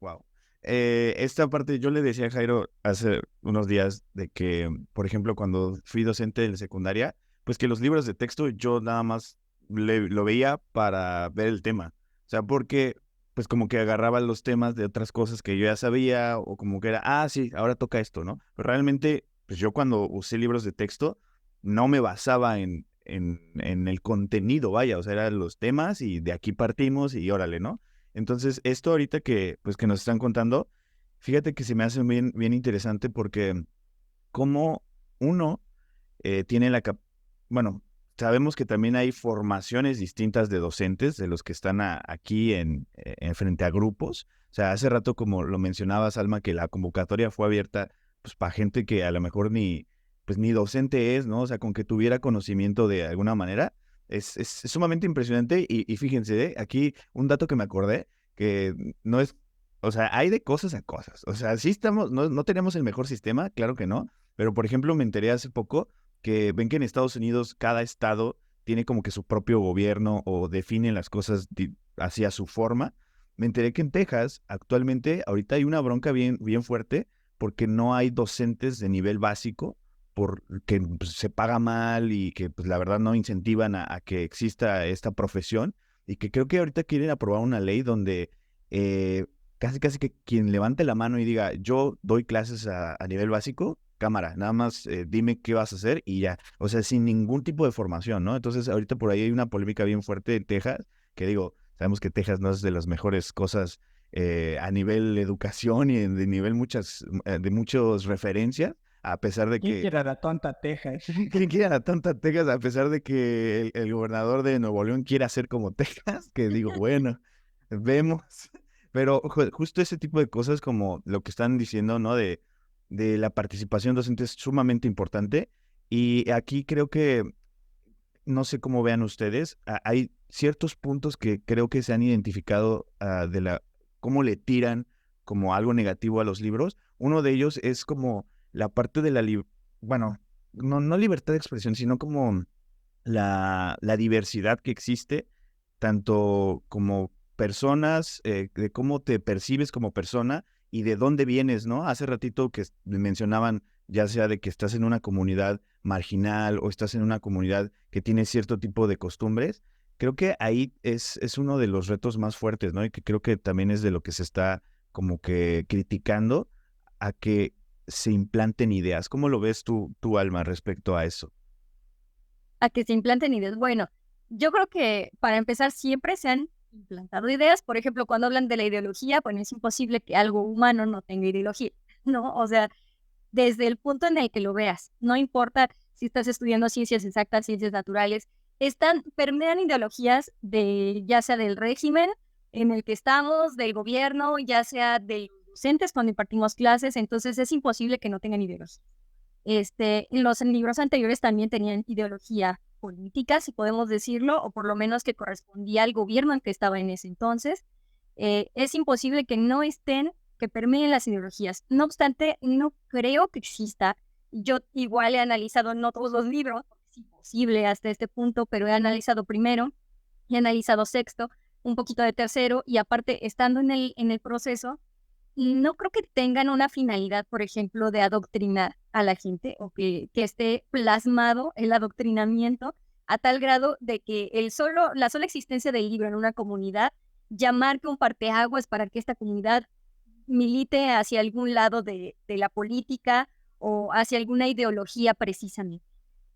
wow. Esta parte, yo le decía a Jairo hace unos días de que, por ejemplo, cuando fui docente en secundaria, pues que los libros de texto yo nada más lo veía para ver el tema. O sea, porque pues como que agarraba los temas de otras cosas que yo ya sabía o como que era, sí, ahora toca esto, ¿no? Pero realmente, pues yo cuando usé libros de texto no me basaba en el contenido, vaya, o sea, eran los temas y de aquí partimos y órale, ¿no? Entonces, esto ahorita pues que nos están contando, fíjate que se me hace bien, bien interesante porque como uno tiene bueno, sabemos que también hay formaciones distintas de docentes, de los que están aquí en frente a grupos. O sea, hace rato, como lo mencionabas, Alma, que la convocatoria fue abierta pues para gente que a lo mejor pues, ni docente es, ¿no? O sea, con que tuviera conocimiento de alguna manera. Es sumamente impresionante y fíjense, aquí un dato que me acordé, que no es, o sea, hay de cosas a cosas. O sea, sí no tenemos el mejor sistema, claro que no, pero por ejemplo me enteré hace poco que ven que en Estados Unidos cada estado tiene como que su propio gobierno o define las cosas hacia su forma. Me enteré que en Texas actualmente ahorita hay una bronca bien, bien fuerte porque no hay docentes de nivel básico porque pues, se paga mal y que pues la verdad no incentivan a que exista esta profesión y que creo que ahorita quieren aprobar una ley donde casi casi que quien levante la mano y diga yo doy clases a nivel básico, cámara, nada más dime qué vas a hacer y ya, o sea, sin ningún tipo de formación, ¿no? Entonces ahorita por ahí hay una polémica bien fuerte en Texas, que digo, sabemos que Texas no es de las mejores cosas a nivel educación y de nivel de muchas referencias, a pesar de ¿Quién que quiere a la tonta Texas? ¿quién quiere a la tonta Texas a pesar de que el gobernador de Nuevo León quiera hacer como Texas? Que digo, bueno, vemos. Pero justo ese tipo de cosas como lo que están diciendo, ¿no? De la participación docente es sumamente importante. Y aquí creo que, no sé cómo vean ustedes, hay ciertos puntos que creo que se han identificado cómo le tiran como algo negativo a los libros. Uno de ellos es como la parte de bueno, no libertad de expresión, sino como la diversidad que existe, tanto como personas, de cómo te percibes como persona y de dónde vienes, ¿no? Hace ratito que mencionaban, ya sea de que estás en una comunidad marginal o estás en una comunidad que tiene cierto tipo de costumbres, creo que ahí es uno de los retos más fuertes, ¿no? Y que creo que también es de lo que se está como que criticando a que se implanten ideas. ¿Cómo lo ves tú, Alma, respecto a eso? A que se implanten ideas. Bueno, yo creo que para empezar siempre se han implantado ideas. Por ejemplo, cuando hablan de la ideología, bueno, es imposible que algo humano no tenga ideología, ¿no? O sea, desde el punto en el que lo veas, no importa si estás estudiando ciencias exactas, ciencias naturales, permean ideologías ya sea del régimen en el que estamos, del gobierno, ya sea de los docentes cuando impartimos clases, entonces es imposible que no tengan ideología. Los libros anteriores también tenían ideología política, si podemos decirlo, o por lo menos que correspondía al gobierno en que estaba en ese entonces. Es imposible que no estén, que permeen las ideologías. No obstante, no creo que exista. Yo igual he analizado no todos los libros, porque es imposible hasta este punto, pero he analizado primero, he analizado sexto, un poquito de tercero, y aparte, estando en el proceso, no creo que tengan una finalidad, por ejemplo, de adoctrinar a la gente o que esté plasmado el adoctrinamiento a tal grado de que la sola existencia del libro en una comunidad ya marque un parteaguas para que esta comunidad milite hacia algún lado de la política o hacia alguna ideología precisamente.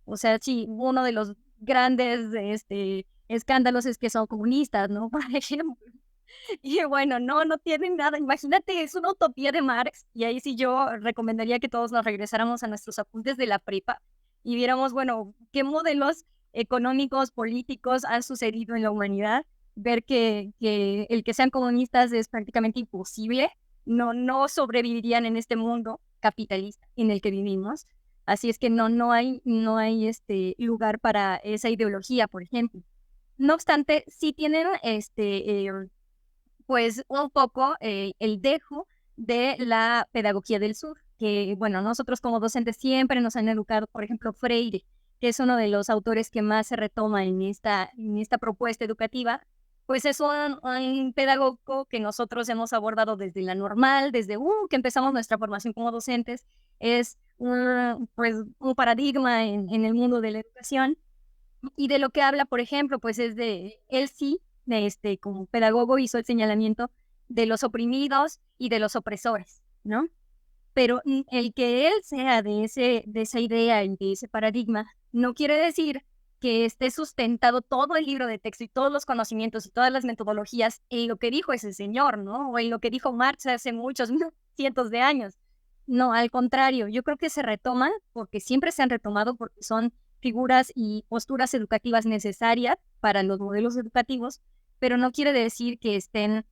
O sea, sí, uno de los grandes escándalos es que son comunistas, ¿no? Por ejemplo. Y bueno, no tienen nada. Imagínate, es una utopía de Marx. Y ahí sí yo recomendaría que todos nos regresáramos a nuestros apuntes de la prepa y viéramos, bueno, qué modelos económicos, políticos han sucedido en la humanidad. Ver que el que sean comunistas es prácticamente imposible. No sobrevivirían en este mundo capitalista en el que vivimos. Así es que no hay lugar para esa ideología, por ejemplo. No obstante, sí tienen pues un poco el dejo de la pedagogía del sur, que bueno, nosotros como docentes siempre nos han educado, por ejemplo, Freire, que es uno de los autores que más se retoma en esta propuesta educativa, pues es un pedagogo que nosotros hemos abordado desde la normal, desde que empezamos nuestra formación como docentes, es pues, un paradigma en el mundo de la educación, y de lo que habla, por ejemplo, pues es de él sí, como pedagogo hizo el señalamiento de los oprimidos y de los opresores, ¿no? Pero el que él sea de esa idea y de ese paradigma no quiere decir que esté sustentado todo el libro de texto y todos los conocimientos y todas las metodologías en lo que dijo ese señor, ¿no? O en lo que dijo Marx hace muchos cientos de años. No, al contrario, yo creo que se retoman porque siempre se han retomado porque son figuras y posturas educativas necesarias para los modelos educativos, pero no quiere decir que estén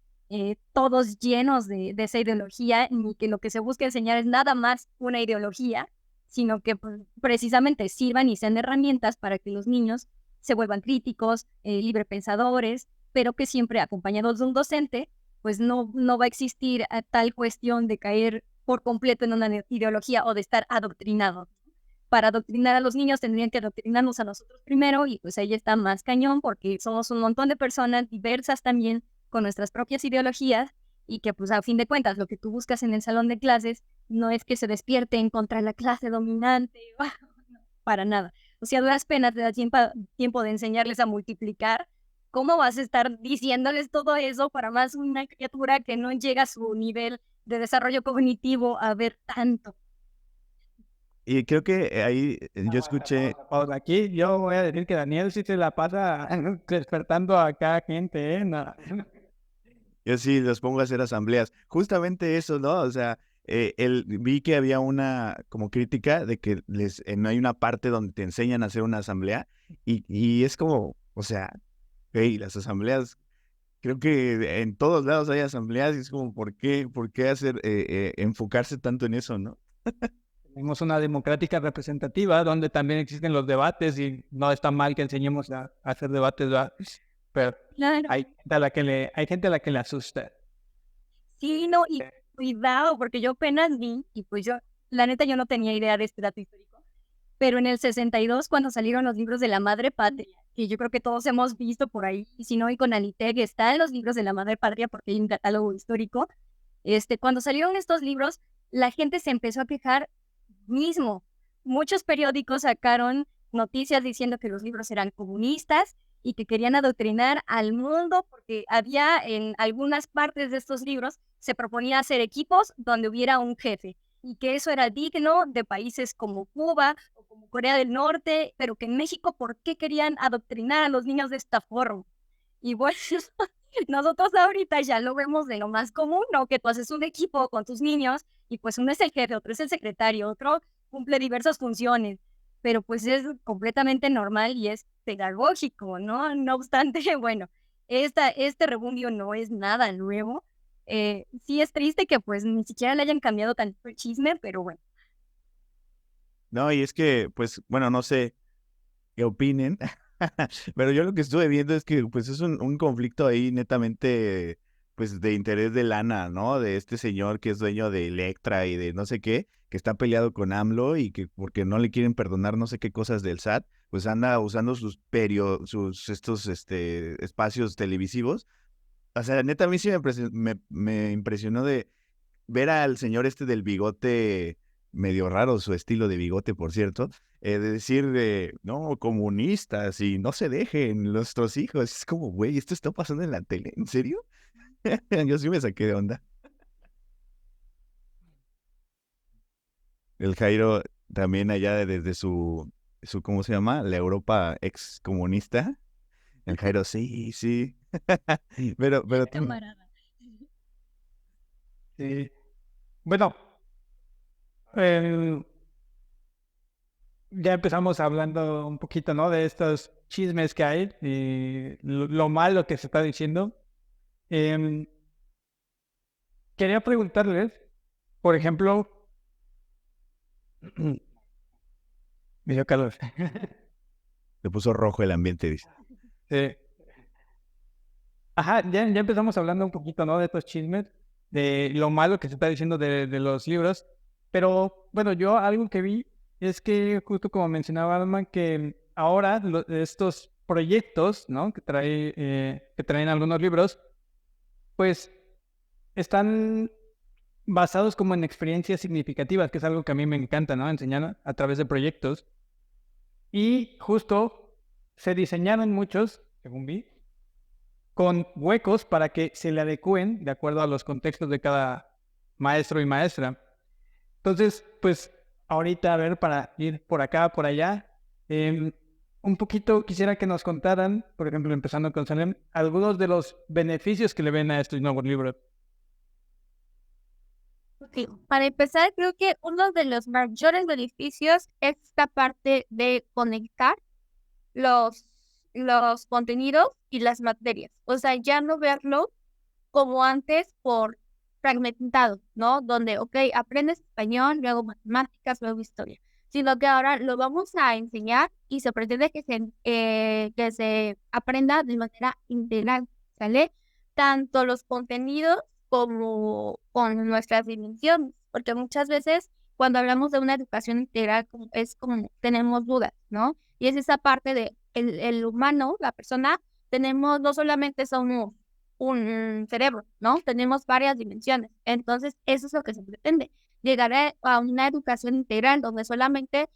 todos llenos de esa ideología, ni que lo que se busca enseñar es nada más una ideología, sino que pues, precisamente sirvan y sean herramientas para que los niños se vuelvan críticos, librepensadores, pero que siempre acompañados de un docente, pues no va a existir tal cuestión de caer por completo en una ideología o de estar adoctrinado. Para adoctrinar a los niños tendrían que adoctrinarnos a nosotros primero y pues ahí está más cañón porque somos un montón de personas diversas también con nuestras propias ideologías y que pues a fin de cuentas lo que tú buscas en el salón de clases no es que se despierten contra la clase dominante, para nada. O sea, a duras penas te da tiempo de enseñarles a multiplicar. ¿Cómo vas a estar diciéndoles todo eso para más una criatura que no llega a su nivel de desarrollo cognitivo a ver tanto? Y creo que ahí yo escuché, Pausa. Aquí yo voy a decir que Daniel sí se la pasa despertando a cada gente, ¿eh? No. yo sí los pongo a hacer asambleas. Justamente eso, ¿no? O sea, vi que había una como crítica de que no hay una parte donde te enseñan a hacer una asamblea y es como, o sea, hey, las asambleas, creo que en todos lados hay asambleas y es como, por qué hacer, enfocarse tanto en eso, ¿no? Tenemos una democrática representativa donde también existen los debates y no está mal que enseñemos a hacer debates, ¿verdad? Pero Claro. hay gente a la que le asusta. Sí, no, y cuidado, porque yo apenas vi, y pues yo, la neta, yo no tenía idea de este dato histórico, pero en el 62, cuando salieron los libros de la Madre Patria, que yo creo que todos hemos visto por ahí, y si no, y con Alitec está en los libros de la Madre Patria, porque hay un catálogo histórico, cuando salieron estos libros, la gente se empezó a quejar mismo. Muchos periódicos sacaron noticias diciendo que los libros eran comunistas y que querían adoctrinar al mundo porque había en algunas partes de estos libros se proponía hacer equipos donde hubiera un jefe y que eso era digno de países como Cuba o como Corea del Norte, pero que en México, ¿por qué querían adoctrinar a los niños de esta forma? Y bueno, nosotros ahorita ya lo vemos de lo más común, ¿no? Que tú haces un equipo con tus niños y pues uno es el jefe, otro es el secretario, otro cumple diversas funciones, pero pues es completamente normal y es pedagógico, ¿no? No obstante, bueno, este rebundio no es nada nuevo. Sí es triste que pues ni siquiera le hayan cambiado tanto el chisme, pero bueno. No, y es que, pues, bueno, no sé qué opinen, pero yo lo que estuve viendo es que, pues, es un conflicto ahí netamente, pues, de interés de lana, ¿no? De este señor que es dueño de Electra y de no sé qué, que está peleado con AMLO y que porque no le quieren perdonar no sé qué cosas del SAT, pues anda usando estos, espacios televisivos. O sea, neta, a mí sí me impresionó de ver al señor este del bigote, medio raro su estilo de bigote, por cierto, de decir, no, comunistas y no se dejen nuestros hijos. Es como, güey, ¿esto está pasando en la tele? ¿En serio? Yo sí me saqué de onda. El Jairo también allá desde ¿cómo se llama? La Europa ex comunista. El Jairo, sí, sí. Pero tú, Camarada. Sí. Bueno, eh, ya empezamos hablando un poquito, ¿no? De estos chismes que hay y lo malo que se está diciendo. Em, Quería preguntarles, por ejemplo, me dio calor. te puso rojo el ambiente, dice. Sí, Ajá, ya empezamos hablando un poquito, ¿no? De estos chismes, de lo malo que se está diciendo de los libros. Pero bueno, yo algo que vi es que justo como mencionaba Alma, que ahora estos proyectos, ¿no? Que traen algunos libros, pues están basados como en experiencias significativas, que es algo que a mí me encanta, ¿no? Enseñar a través de proyectos. Y justo se diseñaron muchos, según vi, con huecos para que se le adecúen de acuerdo a los contextos de cada maestro y maestra. Entonces, pues ahorita, a ver, para ir por acá, por allá, un poquito quisiera que nos contaran, por ejemplo, empezando con Salem, algunos de los beneficios que le ven a estos nuevos libros. Sí, para empezar, creo que uno de los mayores beneficios es esta parte de conectar los, los contenidos y las materias. O sea, ya no verlo como antes por fragmentado, ¿no? Donde, ok, aprendes español, luego matemáticas, luego historia. Sino que ahora lo vamos a enseñar y se pretende que se aprenda de manera integral, ¿sale? Tanto los contenidos como con nuestras dimensiones, porque muchas veces cuando hablamos de una educación integral es como tenemos dudas, ¿no? Y es esa parte de el humano, la persona, tenemos, no solamente somos un cerebro, ¿no? Tenemos varias dimensiones. Entonces, eso es lo que se pretende, llegar a una educación integral donde solamente,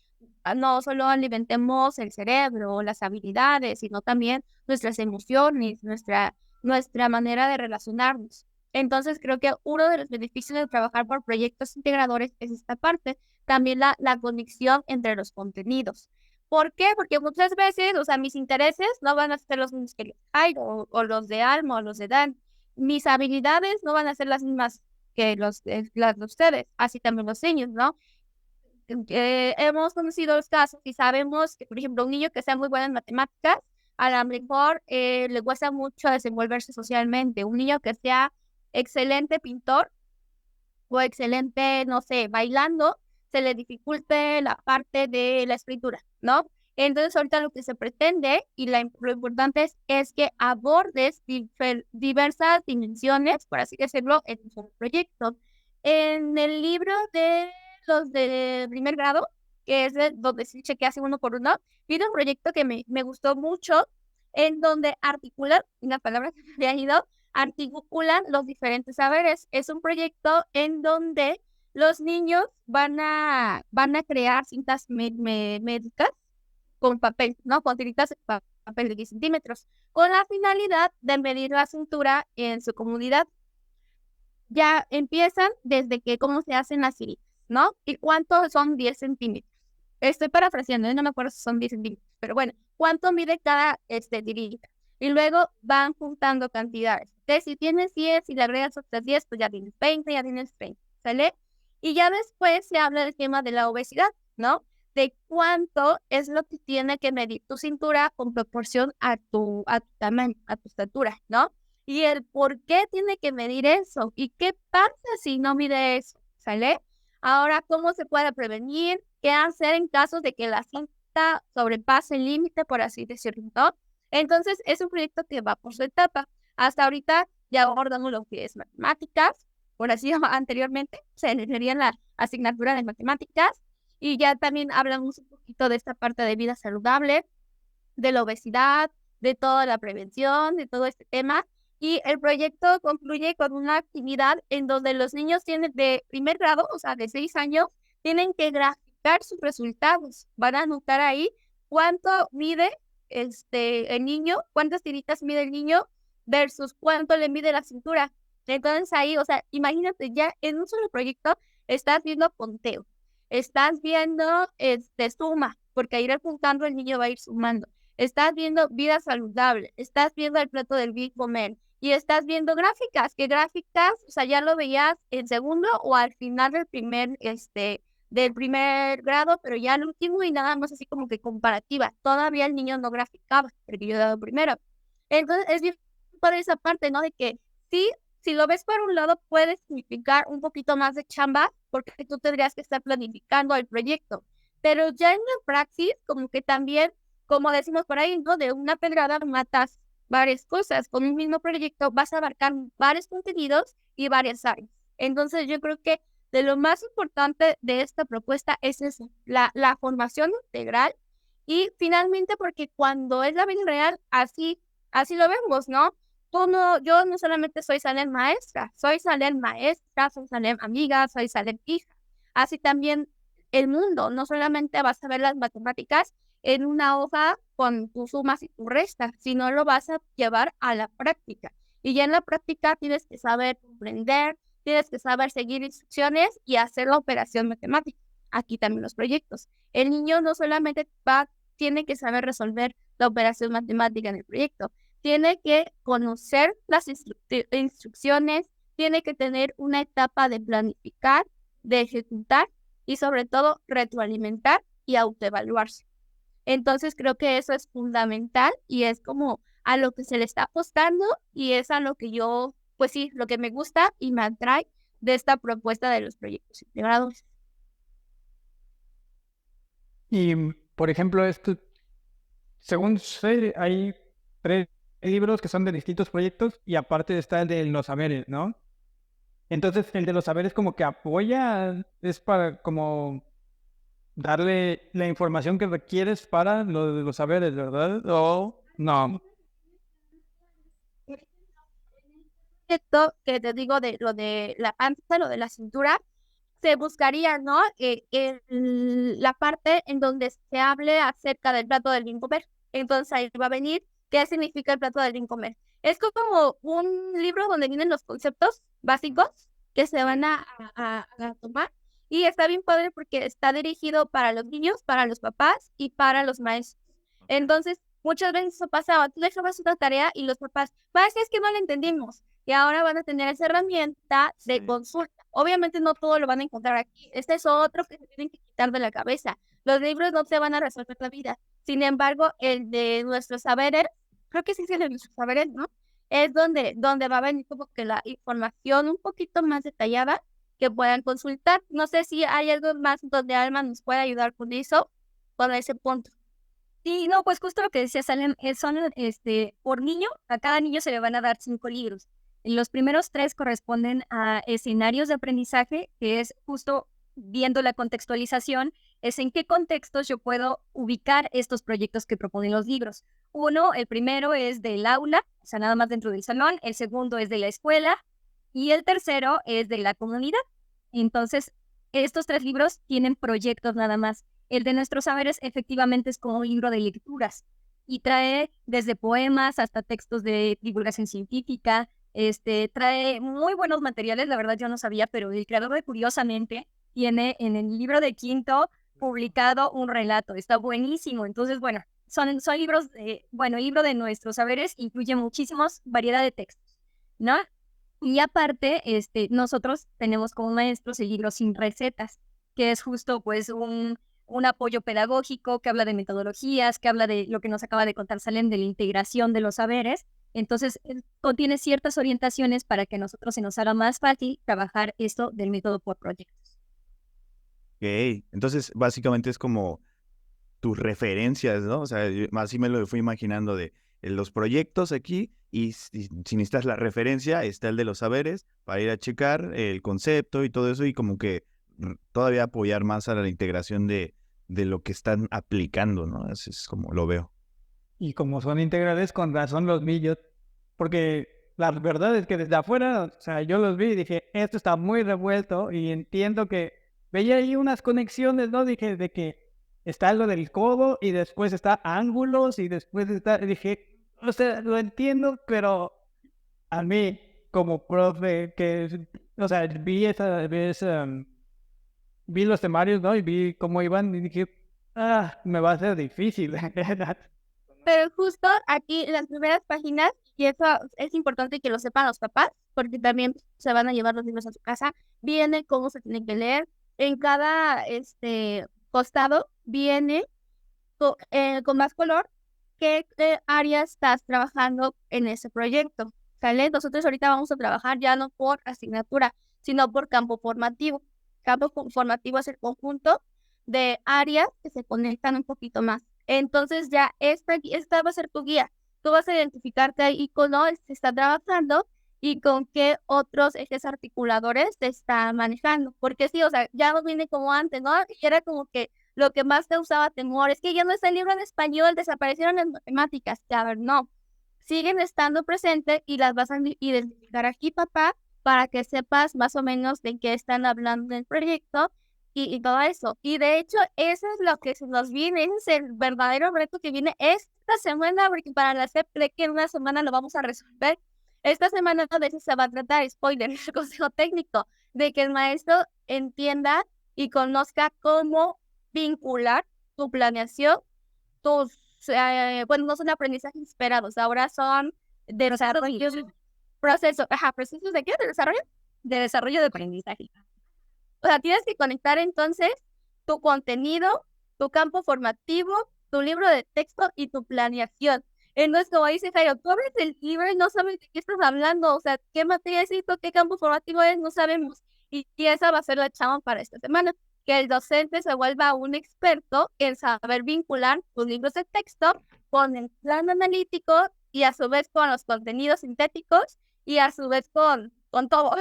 no solo alimentemos el cerebro o las habilidades, sino también nuestras emociones, nuestra manera de relacionarnos. Entonces, creo que uno de los beneficios de trabajar por proyectos integradores es esta parte, también la conexión entre los contenidos. ¿Por qué? Porque muchas veces, o sea, mis intereses no van a ser los mismos que los de Jairo, o los de Alma, o los de Dan. Mis habilidades no van a ser las mismas que las de ustedes, así también los niños, ¿no? Hemos conocido los casos y sabemos que, por ejemplo, un niño que sea muy bueno en matemáticas, a lo mejor le cuesta mucho desenvolverse socialmente. Un niño que sea excelente pintor o excelente, no sé, bailando, se le dificulte la parte de la escritura, ¿no? Entonces, ahorita lo que se pretende y lo importante es que abordes diversas dimensiones, por así decirlo, en tu proyecto. En el libro de los de primer grado, que es donde se chequea así uno por uno, vi un proyecto que me gustó mucho, en donde articulan, una palabra que me había ido, articulan los diferentes saberes. Es un proyecto en donde los niños van a crear cintas médicas con papel, ¿no? Con tiritas de papel de 10 centímetros, con la finalidad de medir la cintura en su comunidad. Ya empiezan desde que cómo se hacen las tiritas, ¿no? ¿Y cuánto son 10 centímetros? Estoy parafraseando, no me acuerdo si son 10 centímetros, pero bueno, ¿cuánto mide cada tirita? Y luego van juntando cantidades. Entonces, si tienes 10 y le agregas otras 10, pues ya tienes 20, ya tienes 30, ¿sale? Y ya después se habla del tema de la obesidad, ¿no? De cuánto es lo que tiene que medir tu cintura con proporción a tu tamaño, a tu estatura, ¿no? Y el por qué tiene que medir eso y qué pasa si no mide eso, ¿sale? Ahora, ¿cómo se puede prevenir? ¿Qué hacer en caso de que la cinta sobrepase el límite, por así decirlo, ¿no? Entonces, es un proyecto que va por su etapa. Hasta ahorita ya abordamos lo que es matemáticas, por así anteriormente se refería en la asignatura de matemáticas, y ya también hablamos un poquito de esta parte de vida saludable, de la obesidad, de toda la prevención, de todo este tema. Y el proyecto concluye con una actividad en donde los niños tienen de primer grado, o sea, de 6 años, tienen que graficar sus resultados. Van a anotar ahí cuánto mide el niño, cuántas tiritas mide el niño versus cuánto le mide la cintura. Entonces ahí, o sea, imagínate, ya en un solo proyecto estás viendo conteo, estás viendo suma, porque a ir apuntando el niño va a ir sumando. Estás viendo vida saludable, estás viendo el plato del Big Comer y estás viendo gráficas, o sea, ya lo veías en segundo o al final del primer grado, pero ya al último y nada más así como que comparativa. Todavía el niño no graficaba, porque yo he dado primero. Entonces, es bien por esa parte, ¿no? De que sí, si lo ves por un lado, puede significar un poquito más de chamba, porque tú tendrías que estar planificando el proyecto. Pero ya en la praxis, como que también, como decimos por ahí, ¿no? De una pedrada matas varias cosas. Con un mismo proyecto vas a abarcar varios contenidos y varias áreas. Entonces yo creo que de lo más importante de esta propuesta es eso, la formación integral y finalmente porque cuando es la vida real, así lo vemos, ¿no? Yo no solamente soy Salem maestra, soy Salem amiga, soy Salem hija. Así también el mundo, no solamente vas a ver las matemáticas en una hoja con tus sumas y tus restas, sino lo vas a llevar a la práctica. Y ya en la práctica tienes que saber comprender, tienes que saber seguir instrucciones y hacer la operación matemática. Aquí también los proyectos. El niño no solamente tiene que saber resolver la operación matemática en el proyecto, tiene que conocer las instrucciones, tiene que tener una etapa de planificar, de ejecutar y sobre todo retroalimentar y autoevaluarse. Entonces creo que eso es fundamental y es como a lo que se le está apostando y es a lo que yo, pues sí, lo que me gusta y me atrae de esta propuesta de los proyectos integrados. Y, por ejemplo, según sé, hay 3 libros que son de distintos proyectos y aparte está el de los saberes, ¿no? Entonces, el de los saberes como que apoya, es para como darle la información que requieres para lo de los saberes, ¿verdad? ¿O no? Esto que te digo de lo de la panza, lo de la cintura, se buscaría, ¿no? La parte en donde se hable acerca del plato del bien comer. Entonces ahí va a venir qué significa el plato del bien comer. Es como un libro donde vienen los conceptos básicos que se van a tomar y está bien padre porque está dirigido para los niños, para los papás y para los maestros. Entonces, muchas veces eso pasaba, tú dejabas una tarea y los papás, es que no la entendimos. Y ahora van a tener esa herramienta de consulta. Obviamente no todo lo van a encontrar aquí. Este es otro que se tienen que quitar de la cabeza. Los libros no te van a resolver la vida. Sin embargo, el de nuestros saberes, creo que sí es el de nuestros saberes, ¿no? Es donde va a venir como que la información un poquito más detallada que puedan consultar. No sé si hay algo más donde Alma nos pueda ayudar con eso, con ese punto. Sí, no, pues justo lo que decía Salem, son por niño, a cada niño se le van a dar 5 libros. Los primeros 3 corresponden a escenarios de aprendizaje, que es justo viendo la contextualización, es en qué contextos yo puedo ubicar estos proyectos que proponen los libros. El primero es del aula, o sea, nada más dentro del salón, el segundo es de la escuela y el tercero es de la comunidad. Entonces, estos 3 libros tienen proyectos nada más. El de nuestros saberes efectivamente es como un libro de lecturas y trae desde poemas hasta textos de divulgación científica, trae muy buenos materiales, la verdad yo no sabía, pero el creador de Curiosamente tiene en el libro de quinto publicado un relato, está buenísimo. Entonces, bueno, son libros, el libro de nuestros saberes incluye muchísimos variedad de textos, ¿no? Y aparte, nosotros tenemos como maestros el libro Sin Recetas, que es justo pues un apoyo pedagógico que habla de metodologías, que habla de lo que nos acaba de contar Salem, de la integración de los saberes. Entonces, contiene ciertas orientaciones para que a nosotros se nos haga más fácil trabajar esto del método por proyectos. Ok, entonces básicamente es como tus referencias, ¿no? O sea, así me lo fui imaginando de los proyectos aquí y si necesitas la referencia, está el de los saberes para ir a checar el concepto y todo eso y como que todavía apoyar más a la integración de lo que están aplicando, ¿no? Así es como lo veo. Y como son integrales, con razón los vi yo, porque la verdad es que desde afuera, o sea, yo los vi y dije, esto está muy revuelto y entiendo que veía ahí unas conexiones, ¿no? Dije, de que está lo del codo y después está ángulos y después está, dije, o sea, lo entiendo, pero a mí como profe, o sea, vi esa vez, vi los temarios, ¿no? Y vi cómo iban y dije, me va a ser difícil. Pero justo aquí en las primeras páginas, y eso es importante que lo sepan los papás, porque también se van a llevar los libros a su casa, viene cómo se tienen que leer. En cada costado viene con más color qué área estás trabajando en ese proyecto. ¿Sale? Nosotros ahorita vamos a trabajar ya no por asignatura, sino por campo formativo. Campo formativo es el conjunto de áreas que se conectan un poquito más. Entonces ya esta va a ser tu guía. tú vas a identificarte ahí con lo que se está trabajando y con qué otros ejes articuladores te está manejando. Porque sí, o sea, ya no viene como antes, ¿no? Y era como que lo que más causaba temor es que ya no está el libro en español, desaparecieron las matemáticas. Que, a ver, no, siguen estando presentes y las vas a identificar aquí, papá, para que sepas más o menos de qué están hablando en el proyecto y todo eso. Y de hecho, eso es lo que se nos viene, ese es el verdadero reto que viene esta semana, porque para la SEP cree que en una semana lo vamos a resolver. Esta semana de eso se va a tratar, spoiler, el consejo técnico, de que el maestro entienda y conozca cómo vincular tu planeación, tus, bueno, no son aprendizajes esperados, ahora son de procesos de qué, de desarrollo, De desarrollo de aprendizaje. o sea, tienes que conectar entonces tu contenido, tu campo formativo, tu libro de texto y tu planeación. Entonces, como dice Jairo, tú abres el libro y no sabes de qué estás hablando, o sea, qué materia es esto, qué campo formativo es, no sabemos. Y esa va a ser la chamba para esta semana, que el docente se vuelva un experto en saber vincular tus libros de texto con el plan analítico y a su vez con los contenidos sintéticos y a su vez con todo.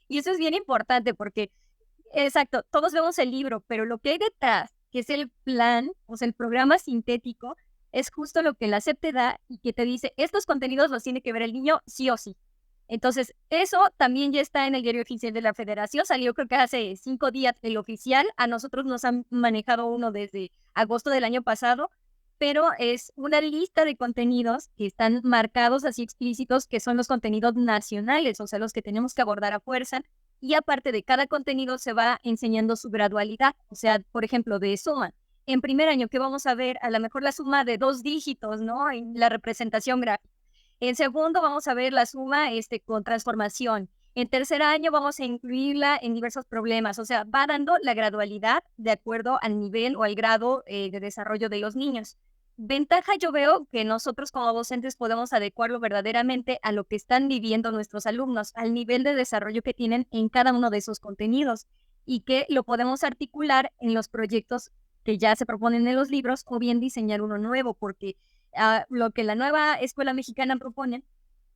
Y eso es bien importante porque, exacto, todos vemos el libro, pero lo que hay detrás, que es el plan, o sea, el programa sintético, es justo lo que la SEP te da y que te dice, estos contenidos los tiene que ver el niño sí o sí. Entonces, eso también ya está en el diario oficial de la Federación, salió creo que hace 5 días el oficial, a nosotros nos han manejado uno desde agosto del año pasado, pero es una lista de contenidos que están marcados así explícitos, que son los contenidos nacionales, o sea, los que tenemos que abordar a fuerza, y aparte de cada contenido se va enseñando su gradualidad, o sea, por ejemplo, de suma. En primer año, ¿qué vamos a ver? A lo mejor la suma de 2 dígitos, ¿no? En la representación gráfica. En segundo, vamos a ver la suma con transformación. En tercer año vamos a incluirla en diversos problemas, o sea, va dando la gradualidad de acuerdo al nivel o al grado de desarrollo de los niños. Ventaja yo veo que nosotros como docentes podemos adecuarlo verdaderamente a lo que están viviendo nuestros alumnos, al nivel de desarrollo que tienen en cada uno de esos contenidos y que lo podemos articular en los proyectos que ya se proponen en los libros o bien diseñar uno nuevo, porque lo que la nueva escuela mexicana propone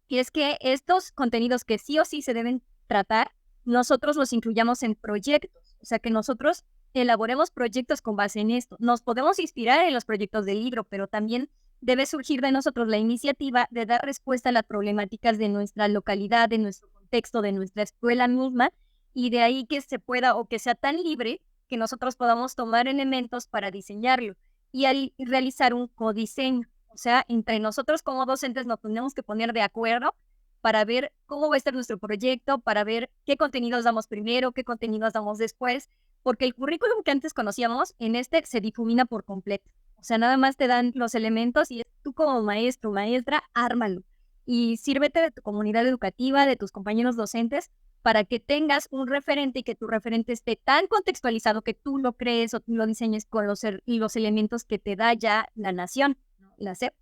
es que estos contenidos que sí o sí se deben tratar, nosotros los incluyamos en proyectos, o sea, que nosotros elaboremos proyectos con base en esto. Nos podemos inspirar en los proyectos del libro, pero también debe surgir de nosotros la iniciativa de dar respuesta a las problemáticas de nuestra localidad, de nuestro contexto, de nuestra escuela misma, y de ahí que se pueda o que sea tan libre que nosotros podamos tomar elementos para diseñarlo y al realizar un codiseño. O sea, entre nosotros como docentes nos tenemos que poner de acuerdo para ver cómo va a estar nuestro proyecto, para ver qué contenidos damos primero, qué contenidos damos después, porque el currículum que antes conocíamos, en este se difumina por completo. O sea, nada más te dan los elementos y tú como maestro, maestra, ármalo. Y sírvete de tu comunidad educativa, de tus compañeros docentes, para que tengas un referente y que tu referente esté tan contextualizado que tú lo crees o tú lo diseñes con los elementos que te da ya la nación, ¿no? La SEP.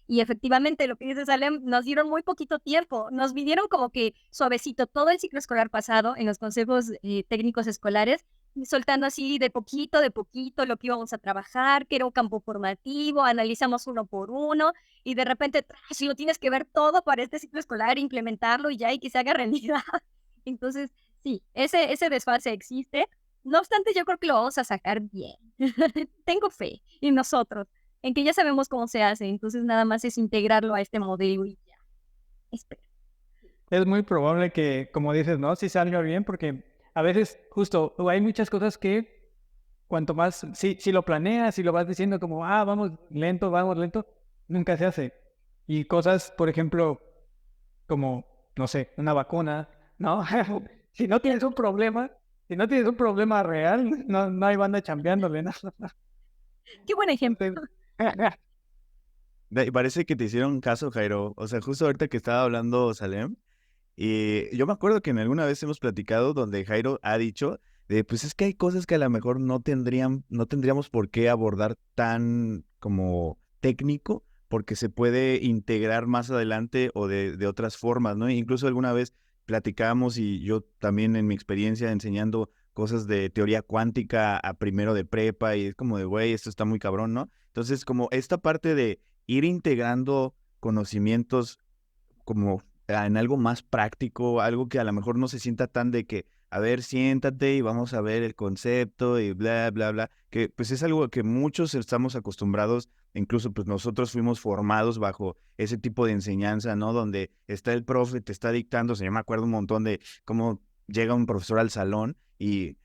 Y efectivamente, lo que dice Salem, nos dieron muy poquito tiempo, nos vinieron como que suavecito todo el ciclo escolar pasado en los consejos técnicos escolares, soltando así de poquito lo que íbamos a trabajar, que era un campo formativo, analizamos uno por uno, y de repente, si lo tienes que ver todo para este ciclo escolar, implementarlo y ya, y que se haga realidad. Entonces, sí, ese desfase existe. No obstante, yo creo que lo vamos a sacar bien. Tengo fe en nosotros, en que ya sabemos cómo se hace, entonces nada más es integrarlo a este modelo y ya. Espero. Es muy probable que, como dices, ¿no? Sí salga bien, porque a veces justo hay muchas cosas que cuanto más, si lo planeas, si lo vas diciendo como, vamos lento, nunca se hace. Y cosas, por ejemplo, como, no sé, una vacuna, ¿no? Si no tienes un problema real, no hay banda chambeándole, ¿no? Qué buen ejemplo. Parece que te hicieron caso, Jairo. O sea, justo ahorita que estaba hablando Salem, y yo me acuerdo que en alguna vez hemos platicado donde Jairo ha dicho pues es que hay cosas que a lo mejor no tendríamos por qué abordar tan como técnico, porque se puede integrar más adelante o de otras formas, ¿no? Incluso alguna vez platicábamos y yo también en mi experiencia enseñando cosas de teoría cuántica a primero de prepa y es como de, güey, esto está muy cabrón, ¿no? Entonces, como esta parte de ir integrando conocimientos como en algo más práctico, algo que a lo mejor no se sienta tan de que, a ver, siéntate y vamos a ver el concepto y bla, bla, bla, que pues es algo que muchos estamos acostumbrados, incluso pues nosotros fuimos formados bajo ese tipo de enseñanza, ¿no? Donde está el profe, te está dictando, o sea, yo me acuerdo un montón de cómo llega un profesor al salón y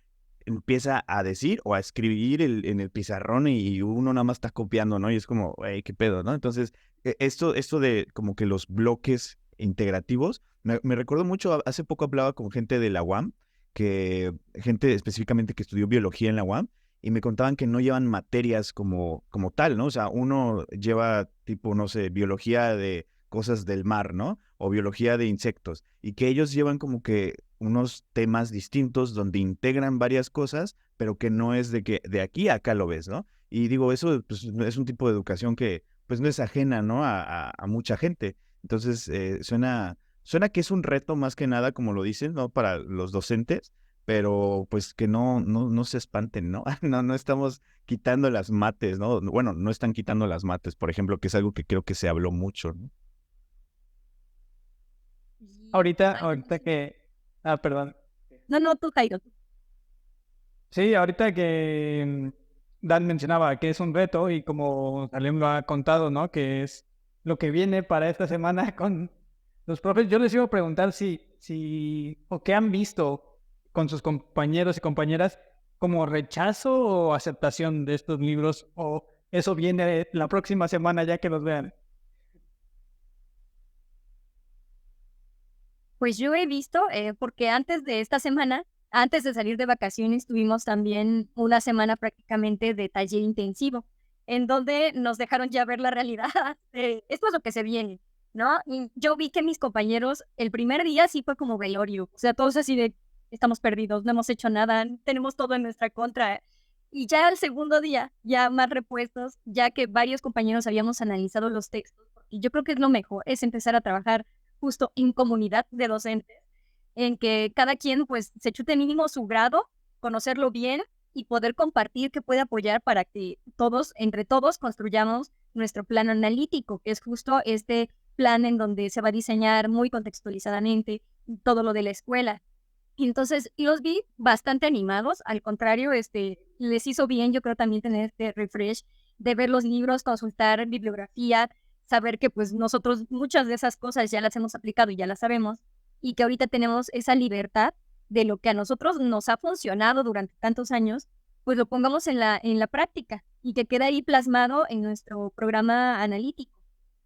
empieza a decir o a escribir en el pizarrón y uno nada más está copiando, ¿no? Y es como, hey, qué pedo, ¿no? Entonces, esto de como que los bloques integrativos, me recuerdo mucho, hace poco hablaba con gente de la UAM, gente específicamente que estudió biología en la UAM, y me contaban que no llevan materias como tal, ¿no? O sea, uno lleva tipo, no sé, biología de cosas del mar, ¿no? O biología de insectos, y que ellos llevan como que unos temas distintos donde integran varias cosas, pero que no es de que de aquí a acá lo ves, ¿no? Y digo, eso pues, es un tipo de educación que pues no es ajena, ¿no? A mucha gente. Entonces, suena que es un reto más que nada, como lo dicen, ¿no? Para los docentes, pero pues que no se espanten, ¿no? No estamos quitando las mates, ¿no? Bueno, no están quitando las mates, por ejemplo, que es algo que creo que se habló mucho, ¿no? Y Ahorita totalmente. que... Ah, perdón. No, tú, Jairo. Sí, ahorita que Dan mencionaba que es un reto y como Salim lo ha contado, ¿no? Que es lo que viene para esta semana con los profes. Yo les iba a preguntar o qué han visto con sus compañeros y compañeras como rechazo o aceptación de estos libros, o eso viene la próxima semana ya que los vean. Pues yo he visto, porque antes de esta semana, antes de salir de vacaciones, tuvimos también una semana prácticamente de taller intensivo, en donde nos dejaron ya ver la realidad de esto es lo que se viene, ¿no? Y yo vi que mis compañeros, el primer día sí fue como velorio, o sea, todos así de, estamos perdidos, no hemos hecho nada, tenemos todo en nuestra contra. Y ya el segundo día, ya más repuestos, ya que varios compañeros habíamos analizado los textos, y yo creo que es lo mejor, es empezar a trabajar justo en comunidad de docentes, en que cada quien pues se chute mínimo su grado, conocerlo bien y poder compartir que puede apoyar para que todos, entre todos, construyamos nuestro plan analítico, que es justo este plan en donde se va a diseñar muy contextualizadamente todo lo de la escuela. Y entonces los vi bastante animados, al contrario, les hizo bien, yo creo también tener este refresh de ver los libros, consultar bibliografía, saber que pues nosotros muchas de esas cosas ya las hemos aplicado y ya las sabemos, y que ahorita tenemos esa libertad de lo que a nosotros nos ha funcionado durante tantos años, pues lo pongamos en la práctica y que quede ahí plasmado en nuestro programa analítico.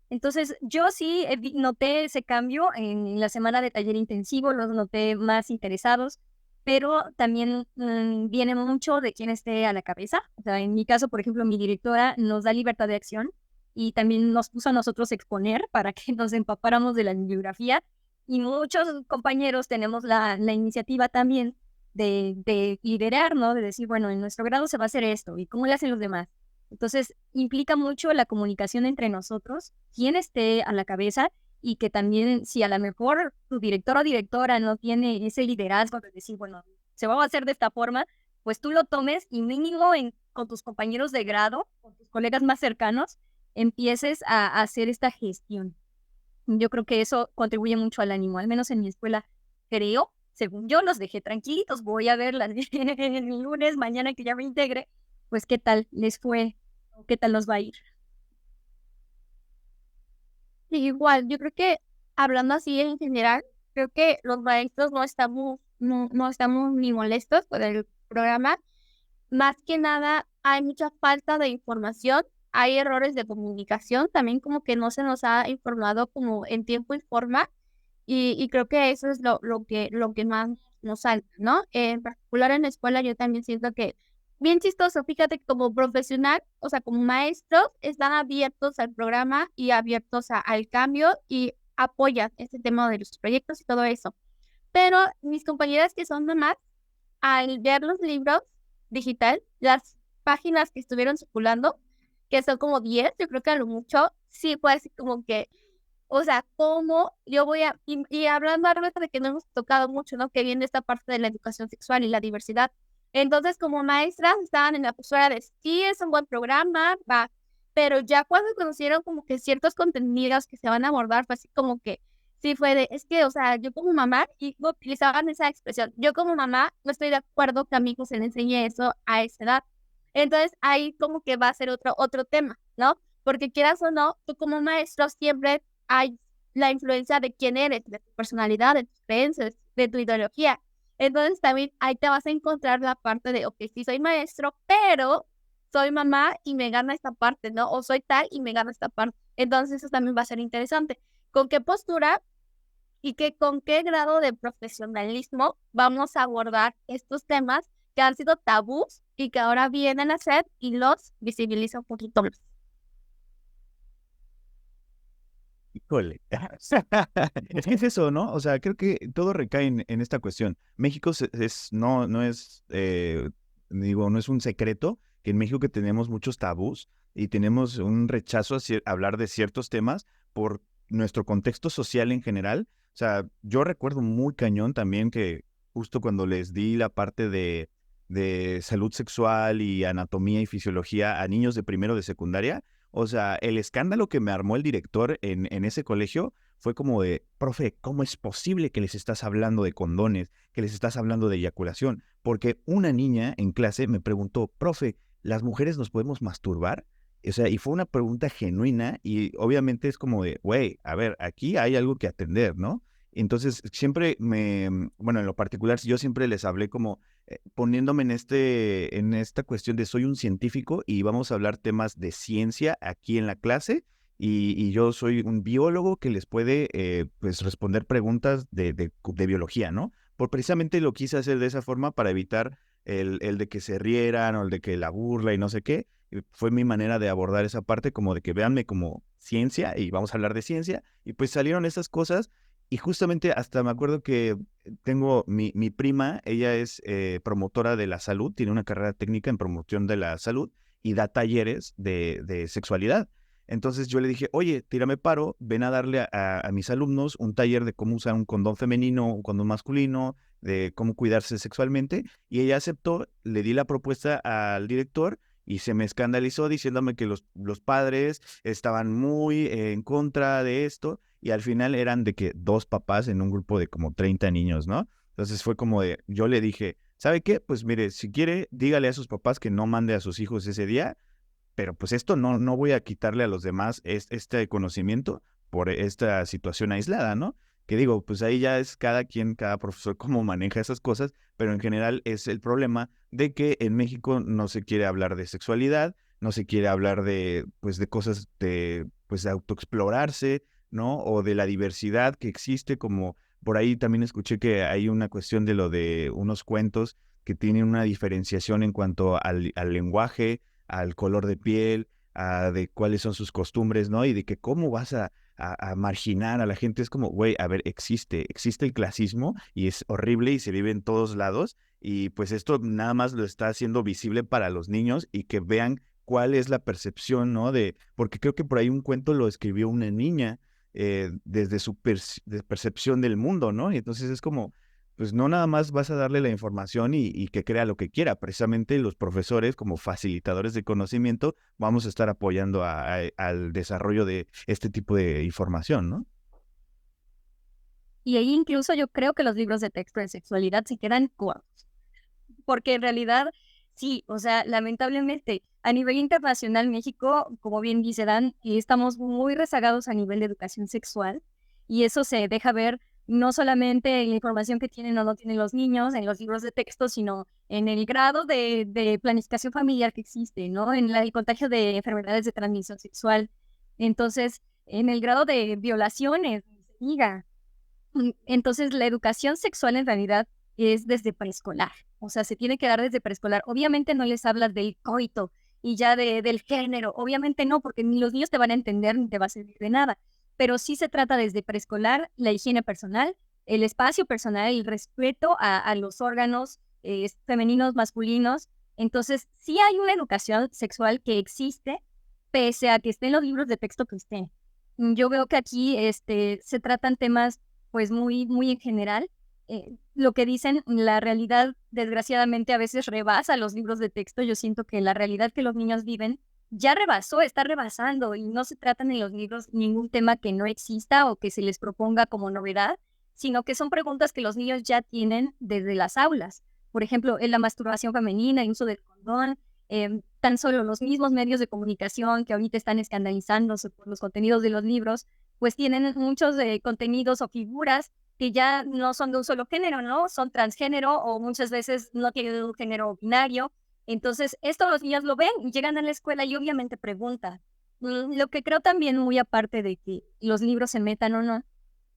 Entonces, yo sí noté ese cambio en la semana de taller intensivo, los noté más interesados, pero también viene mucho de quién esté a la cabeza. O sea, en mi caso, por ejemplo, mi directora nos da libertad de acción y también nos puso a nosotros exponer para que nos empapáramos de la bibliografía. Y muchos compañeros tenemos la iniciativa también de liderar, ¿no? De decir, bueno, en nuestro grado se va a hacer esto, ¿y cómo le hacen los demás? Entonces, implica mucho la comunicación entre nosotros, quién esté a la cabeza y que también, si a lo mejor tu director o directora no tiene ese liderazgo de decir, bueno, se va a hacer de esta forma, pues tú lo tomes y mínimo con tus compañeros de grado, con tus colegas más cercanos, empieces a hacer esta gestión. Yo creo que eso contribuye mucho al ánimo, al menos en mi escuela, creo, según yo, los dejé tranquilitos, voy a ver el lunes, mañana que ya me integre, pues qué tal les fue, o qué tal nos va a ir. Sí, igual, yo creo que hablando así en general, creo que los maestros no estamos ni molestos con el programa. Más que nada, hay mucha falta de información, hay errores de comunicación, también como que no se nos ha informado como en tiempo y forma, y creo que eso es lo que más nos salta, ¿no? En particular en la escuela yo también siento que, bien chistoso, fíjate que como profesional, o sea, como maestros, están abiertos al programa y abiertos al cambio y apoyan este tema de los proyectos y todo eso. Pero mis compañeras que son mamás, al ver los libros digital, las páginas que estuvieron circulando, que son como 10, yo creo que a lo mucho, sí fue así como que, o sea, ¿cómo yo voy a, y hablando ahora de que no hemos tocado mucho, ¿no? Que viene esta parte de la educación sexual y la diversidad. Entonces, como maestras, estaban en la postura de, sí, es un buen programa, va, pero ya cuando conocieron como que ciertos contenidos que se van a abordar, fue así como que, sí fue de, es que, o sea, yo como mamá, y utilizaban esa expresión, yo como mamá no estoy de acuerdo que a mi hijo se le enseñe eso a esa edad. Entonces ahí como que va a ser otro tema, ¿no? Porque quieras o no, tú como maestro siempre hay la influencia de quién eres, de tu personalidad, de tus creencias, de tu ideología. Entonces también ahí te vas a encontrar la parte de, ok, sí soy maestro, pero soy mamá y me gana esta parte, ¿no? O soy tal y me gana esta parte. Entonces eso también va a ser interesante. ¿Con qué postura y con qué grado de profesionalismo vamos a abordar estos temas que han sido tabús y que ahora vienen a ser y los visibiliza un poquito más? Híjole. Es que es eso, ¿no? O sea, creo que todo recae en esta cuestión. México no es, digo, no es un secreto que en México que tenemos muchos tabús y tenemos un rechazo a hablar de ciertos temas por nuestro contexto social en general. O sea, yo recuerdo muy cañón también que justo cuando les di la parte de salud sexual y anatomía y fisiología a niños de primero de secundaria, o sea, el escándalo que me armó el director en ese colegio fue como de, profe, ¿cómo es posible que les estás hablando de condones, que les estás hablando de eyaculación? Porque una niña en clase me preguntó, profe, ¿las mujeres nos podemos masturbar? O sea, y fue una pregunta genuina y obviamente es como de, güey, a ver, aquí hay algo que atender, ¿no? Entonces, siempre bueno, en lo particular, yo siempre les hablé como poniéndome en esta cuestión de soy un científico y vamos a hablar temas de ciencia aquí en la clase y yo soy un biólogo que les puede pues responder preguntas de biología, ¿no? Por precisamente lo quise hacer de esa forma para evitar el de que se rieran o el de que la burla y no sé qué. Fue mi manera de abordar esa parte como de que véanme como ciencia y vamos a hablar de ciencia y pues salieron esas cosas y justamente hasta me acuerdo que tengo mi prima, ella es promotora de la salud, tiene una carrera técnica en promoción de la salud y da talleres de sexualidad. Entonces yo le dije, oye, tírame paro, ven a darle a mis alumnos un taller de cómo usar un condón femenino, un condón masculino, de cómo cuidarse sexualmente. Y ella aceptó, le di la propuesta al director y se me escandalizó diciéndome que los padres estaban muy en contra de esto y al final eran de que dos papás en un grupo de como 30 niños, ¿no? Entonces fue como de, yo le dije, ¿sabe qué? Pues mire, si quiere, dígale a sus papás que no mande a sus hijos ese día, pero pues esto no voy a quitarle a los demás este conocimiento por esta situación aislada, ¿no? Que digo, pues ahí ya es cada quien, cada profesor cómo maneja esas cosas, pero en general es el problema de que en México no se quiere hablar de sexualidad, no se quiere hablar pues de cosas pues de autoexplorarse, ¿no? O de la diversidad que existe, como por ahí también escuché que hay una cuestión de lo de unos cuentos que tienen una diferenciación en cuanto al lenguaje, al color de piel, de cuáles son sus costumbres, ¿no? Y de que cómo vas a marginar a la gente. Es como, güey, a ver, existe el clasismo y es horrible y se vive en todos lados. Y pues esto nada más lo está haciendo visible para los niños y que vean cuál es la percepción, ¿no? Porque creo que por ahí un cuento lo escribió una niña desde su percepción del mundo, ¿no? Y entonces es como, pues no nada más vas a darle la información y que crea lo que quiera. Precisamente los profesores, como facilitadores de conocimiento, vamos a estar apoyando al desarrollo de este tipo de información, ¿no? Y ahí incluso yo creo que los libros de texto de sexualidad se quedan cortos, porque en realidad sí, o sea, lamentablemente a nivel internacional México, como bien dice Dan, estamos muy rezagados a nivel de educación sexual y eso se deja ver no solamente en la información que tienen o no tienen los niños en los libros de texto, sino en el grado de planificación familiar que existe, ¿no? En el contagio de enfermedades de transmisión sexual. Entonces, en el grado de violaciones, ni se diga. Entonces, la educación sexual en realidad es desde preescolar. O sea, se tiene que dar desde preescolar. Obviamente no les hablas del coito y ya del género. Obviamente no, porque ni los niños te van a entender ni te va a servir de nada. Pero sí se trata desde preescolar, la higiene personal, el espacio personal, el respeto a los órganos femeninos, masculinos. Entonces, sí hay una educación sexual que existe, pese a que esté en los libros de texto que estén. Yo veo que aquí se tratan temas pues muy, muy en general. Lo que dicen, la realidad desgraciadamente a veces rebasa los libros de texto. Yo siento que la realidad que los niños viven ya rebasó, está rebasando y no se tratan en los libros ningún tema que no exista o que se les proponga como novedad, sino que son preguntas que los niños ya tienen desde las aulas. Por ejemplo, en la masturbación femenina, el uso del condón, tan solo los mismos medios de comunicación que ahorita están escandalizándose por los contenidos de los libros, pues tienen muchos contenidos o figuras que ya no son de un solo género, ¿no? Son transgénero o muchas veces no tienen un género binario. Entonces, esto los niños lo ven y llegan a la escuela y obviamente preguntan. Lo que creo también, muy aparte de que los libros se metan o no,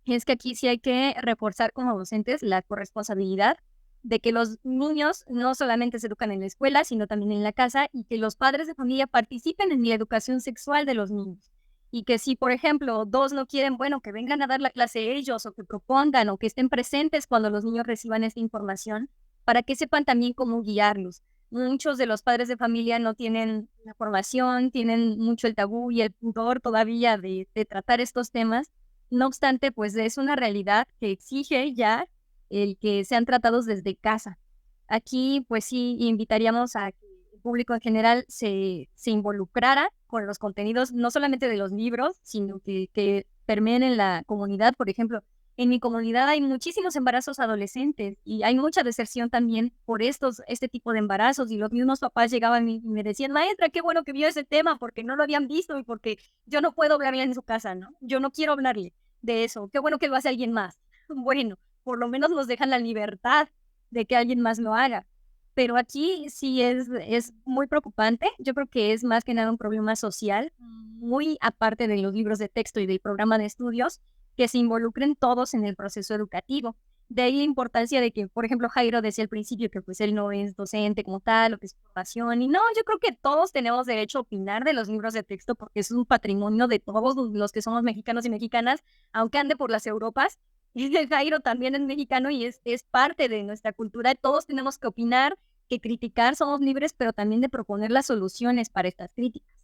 es que aquí sí hay que reforzar como docentes la corresponsabilidad de que los niños no solamente se educan en la escuela, sino también en la casa, y que los padres de familia participen en la educación sexual de los niños. Y que si, por ejemplo, dos no quieren, bueno, que vengan a dar la clase ellos, o que propongan, o que estén presentes cuando los niños reciban esta información, para que sepan también cómo guiarlos. Muchos de los padres de familia no tienen la formación, tienen mucho el tabú y el pudor todavía de tratar estos temas. No obstante, pues es una realidad que exige ya el que sean tratados desde casa. Aquí, pues sí, invitaríamos a que el público en general se involucrara con los contenidos, no solamente de los libros, sino que permeen en la comunidad. Por ejemplo, en mi comunidad hay muchísimos embarazos adolescentes y hay mucha deserción también por este tipo de embarazos, y los mismos papás llegaban y me decían, maestra, qué bueno que vio ese tema porque no lo habían visto y porque yo no puedo hablarle en su casa, ¿no? Yo no quiero hablarle de eso, qué bueno que lo hace alguien más. Bueno, por lo menos nos dejan la libertad de que alguien más lo haga. Pero aquí sí es muy preocupante. Yo creo que es más que nada un problema social, muy aparte de los libros de texto y del programa de estudios, que se involucren todos en el proceso educativo. De ahí la importancia de que, por ejemplo, Jairo decía al principio que pues él no es docente como tal, o que es formación, y no, yo creo que todos tenemos derecho a opinar de los libros de texto porque es un patrimonio de todos los que somos mexicanos y mexicanas, aunque ande por las Europas. Y el Jairo también es mexicano y es parte de nuestra cultura. Todos tenemos que opinar, que criticar, somos libres, pero también de proponer las soluciones para estas críticas.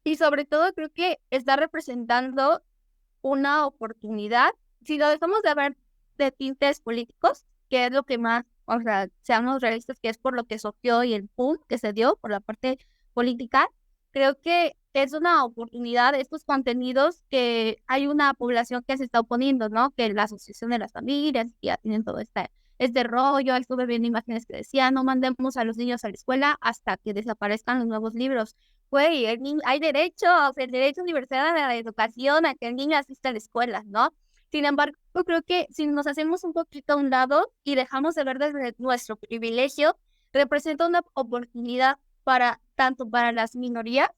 Y sobre todo creo que está representando una oportunidad, si lo dejamos de ver de tintes políticos, que es lo que más, o sea, seamos realistas, que es por lo que surgió y el boom que se dio por la parte política, creo que es una oportunidad de estos contenidos que hay una población que se está oponiendo, ¿no? Que la asociación de las familias, que ya tienen todo este rollo. Estuve viendo imágenes que decían, no mandemos a los niños a la escuela hasta que desaparezcan los nuevos libros. Güey, hay derechos, el derecho universal a la educación, a que el niño asista a la escuela, ¿no? Sin embargo, creo que si nos hacemos un poquito a un lado y dejamos de ver desde nuestro privilegio, representa una oportunidad tanto para las minorías,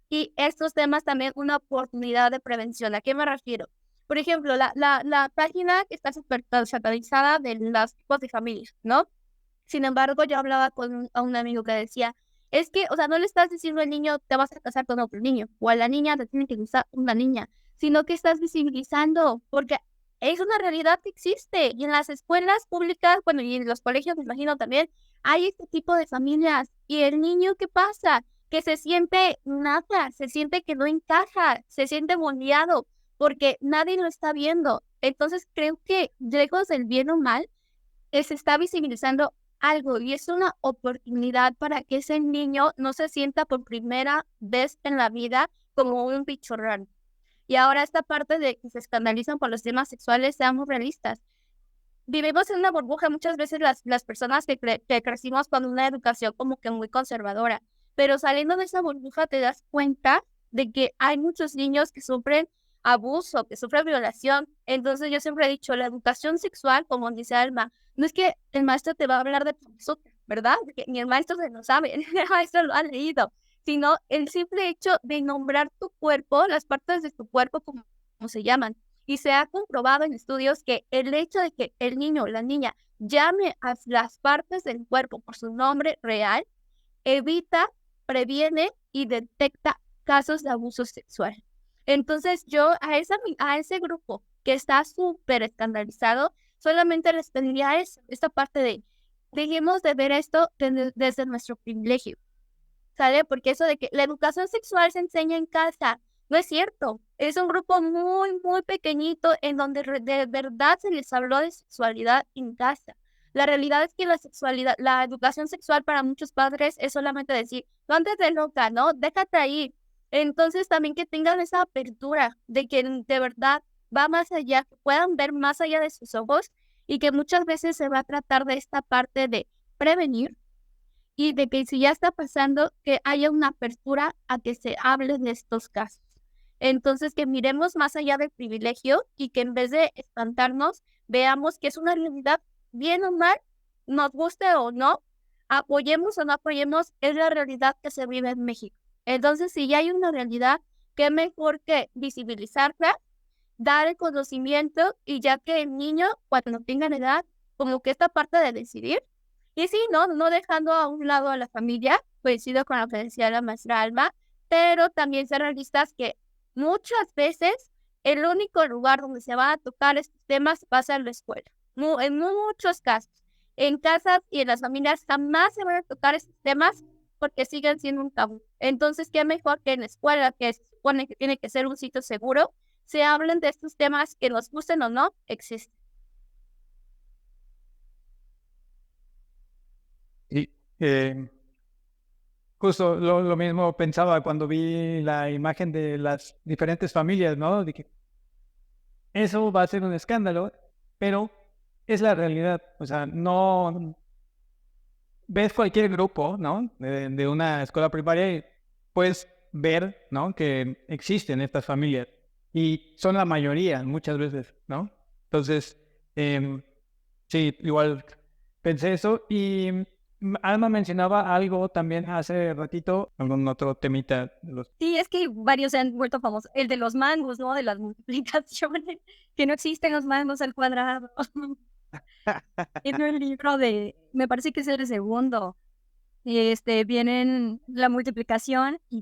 y estos temas también una oportunidad de prevención. ¿A qué me refiero? Por ejemplo, la página que está súper satanizada de los tipos de familias, ¿no? Sin embargo, yo hablaba con un amigo que decía, es que, o sea, no le estás diciendo al niño, te vas a casar con otro niño, o a la niña te tiene que gustar una niña, sino que estás visibilizando, porque es una realidad que existe, y en las escuelas públicas, bueno, y en los colegios, me imagino también, hay este tipo de familias, y el niño, ¿qué pasa? Que se siente nada, se siente que no encaja, se siente bulleado, porque nadie lo está viendo. Entonces creo que, lejos del bien o mal, se está visibilizando algo, y es una oportunidad para que ese niño no se sienta por primera vez en la vida como un bicho raro. Y ahora esta parte de que se escandalizan por los temas sexuales, seamos realistas. Vivimos en una burbuja muchas veces las personas que crecimos con una educación como que muy conservadora, pero saliendo de esa burbuja te das cuenta de que hay muchos niños que sufren abuso, que sufren violación. Entonces yo siempre he dicho, la educación sexual, como dice Alma, no es que el maestro te va a hablar de Kama, ¿verdad? Porque ni el maestro se lo sabe, ni el maestro lo ha leído, sino el simple hecho de nombrar tu cuerpo, las partes de tu cuerpo como se llaman. Y se ha comprobado en estudios que el hecho de que el niño o la niña llame a las partes del cuerpo por su nombre real, evita, previene y detecta casos de abuso sexual. Entonces yo a ese grupo que está súper escandalizado, solamente les pediría esta parte de, dejemos de ver esto desde nuestro privilegio, ¿sale? Porque eso de que la educación sexual se enseña en casa, no es cierto. Es un grupo muy, muy pequeñito en donde de verdad se les habló de sexualidad en casa. La realidad es que la sexualidad, la educación sexual para muchos padres es solamente decir, no andes de loca, ¿no? Déjate ahí. Entonces también que tengan esa apertura de que de verdad va más allá, que puedan ver más allá de sus ojos y que muchas veces se va a tratar de esta parte de prevenir y de que si ya está pasando, que haya una apertura a que se hable de estos casos. Entonces, que miremos más allá del privilegio y que en vez de espantarnos, veamos que es una realidad, bien o mal, nos guste o no, apoyemos o no apoyemos, es la realidad que se vive en México. Entonces, si ya hay una realidad, qué mejor que visibilizarla, dar el conocimiento y ya que el niño, cuando tenga edad, como que esta parte de decidir, y sí, no dejando a un lado a la familia, coincido con lo que decía la maestra Alma, pero también ser realistas que muchas veces el único lugar donde se van a tocar estos temas va a ser la escuela. En muchos casos, en casas y en las familias jamás se van a tocar estos temas porque siguen siendo un tabú. Entonces, qué mejor que en la escuela, que se supone que tiene que ser un sitio seguro, se hablen de estos temas que nos gusten o no, existen. Y justo lo mismo pensaba cuando vi la imagen de las diferentes familias, ¿no? De que eso va a ser un escándalo, pero es la realidad. O sea, no ves cualquier grupo, ¿no? De una escuela primaria y puedes ver, ¿no? Que existen estas familias y son la mayoría muchas veces, ¿no? Entonces, sí, igual pensé eso y Alma mencionaba algo también hace ratito, algún otro temita. Sí, es que varios se han vuelto famosos. El de los mangos, ¿no? De las multiplicaciones, que no existen los mangos al cuadrado. En el libro me parece que es el segundo, vienen la multiplicación y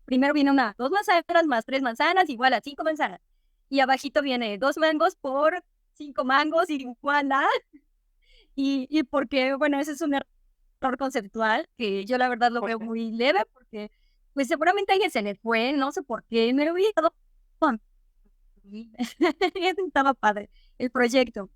primero viene dos manzanas más 3 manzanas igual a 5 manzanas. Y abajito viene 2 mangos por 5 mangos igual a... Y porque, bueno, ese es un error conceptual que yo la verdad lo veo muy leve porque pues seguramente alguien se le fue, no sé por qué, me lo hubiera dado estaba padre el proyecto,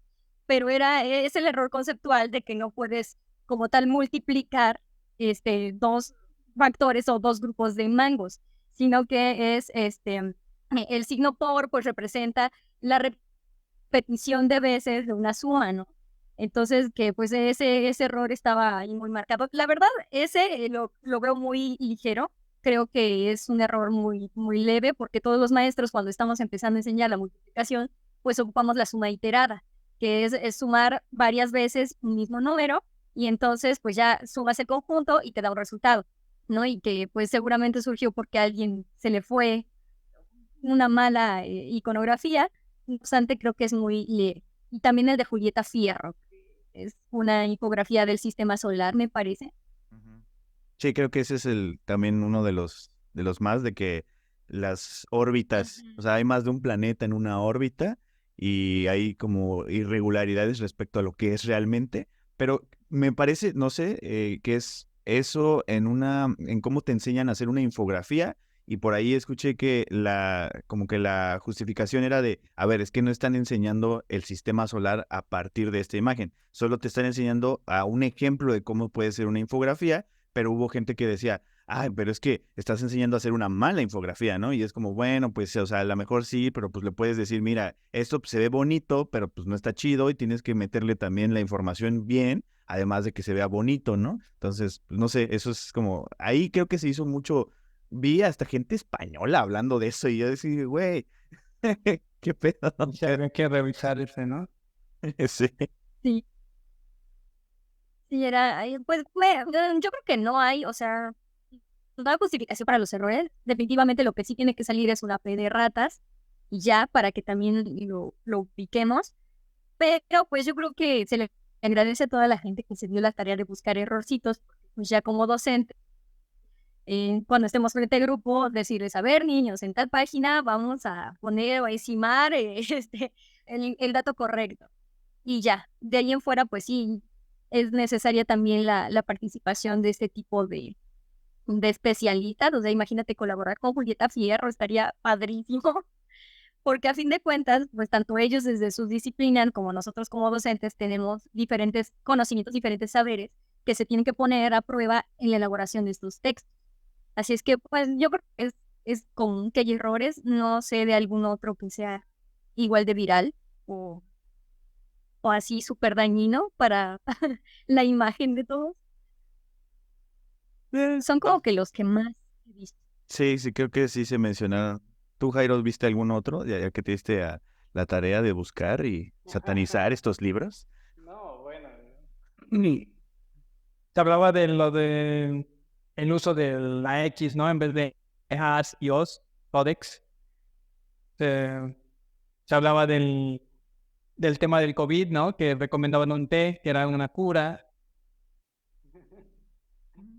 pero es el error conceptual de que no puedes como tal multiplicar 2 factores o 2 grupos de mangos, sino que es el signo por pues representa la repetición de veces de una suma, ¿no? Entonces, que pues ese error estaba ahí muy marcado. La verdad, ese lo veo muy ligero. Creo que es un error muy, muy leve porque todos los maestros cuando estamos empezando a enseñar la multiplicación, pues ocupamos la suma iterada, que es sumar varias veces un mismo número y entonces pues ya sumas el conjunto y te da un resultado, ¿no? Y que pues seguramente surgió porque a alguien se le fue una mala iconografía, no obstante creo que es muy leve. Y también el de Julieta Fierro, es una infografía del sistema solar, me parece. Sí, creo que ese es también uno de los más de que las órbitas, o sea, hay más de un planeta en una órbita y hay como irregularidades respecto a lo que es realmente, pero me parece, no sé, que es eso en cómo te enseñan a hacer una infografía y por ahí escuché que como que la justificación era de, a ver, es que no están enseñando el sistema solar a partir de esta imagen, solo te están enseñando a un ejemplo de cómo puede ser una infografía, pero hubo gente que decía, ay, pero es que estás enseñando a hacer una mala infografía, ¿no? Y es como, bueno, pues, o sea, a lo mejor sí, pero pues le puedes decir, mira, esto se ve bonito, pero pues no está chido y tienes que meterle también la información bien, además de que se vea bonito, ¿no? Entonces, pues no sé, eso es como, ahí creo que se hizo mucho, vi hasta gente española hablando de eso y yo decía, güey, qué pedo. Hay que revisar ese, ¿no? Sí. Sí. Sí, pues, yo creo que no hay, o sea, no hay justificación para los errores. Definitivamente lo que sí tiene que salir es una fe de ratas y ya para que también lo ubiquemos. Pero pues yo creo que se le agradece a toda la gente que se dio la tarea de buscar errorcitos, pues ya como docente, cuando estemos frente al grupo, decirles, a ver, niños, en tal página vamos a poner o a encimar el dato correcto. Y ya, de ahí en fuera, pues sí, es necesaria también la participación de este tipo de especialistas. O sea, imagínate colaborar con Julieta Fierro, estaría padrísimo. porque a fin de cuentas, pues tanto ellos desde su disciplina como nosotros como docentes tenemos diferentes conocimientos, diferentes saberes que se tienen que poner a prueba en la elaboración de estos textos. Así es que, pues yo creo que es común que hay errores, no sé de algún otro que sea igual de viral o así súper dañino para la imagen de todos. Son como que los que más he visto. Sí, sí, creo que sí se mencionaron. ¿Tú, Jairo, viste algún otro, ya que te diste a la tarea de buscar y satanizar estos libros? No, bueno. Se hablaba de lo de el uso de la X, ¿no? En vez de as y os, codex. Se hablaba del tema del COVID, ¿no? Que recomendaban un té, que era una cura.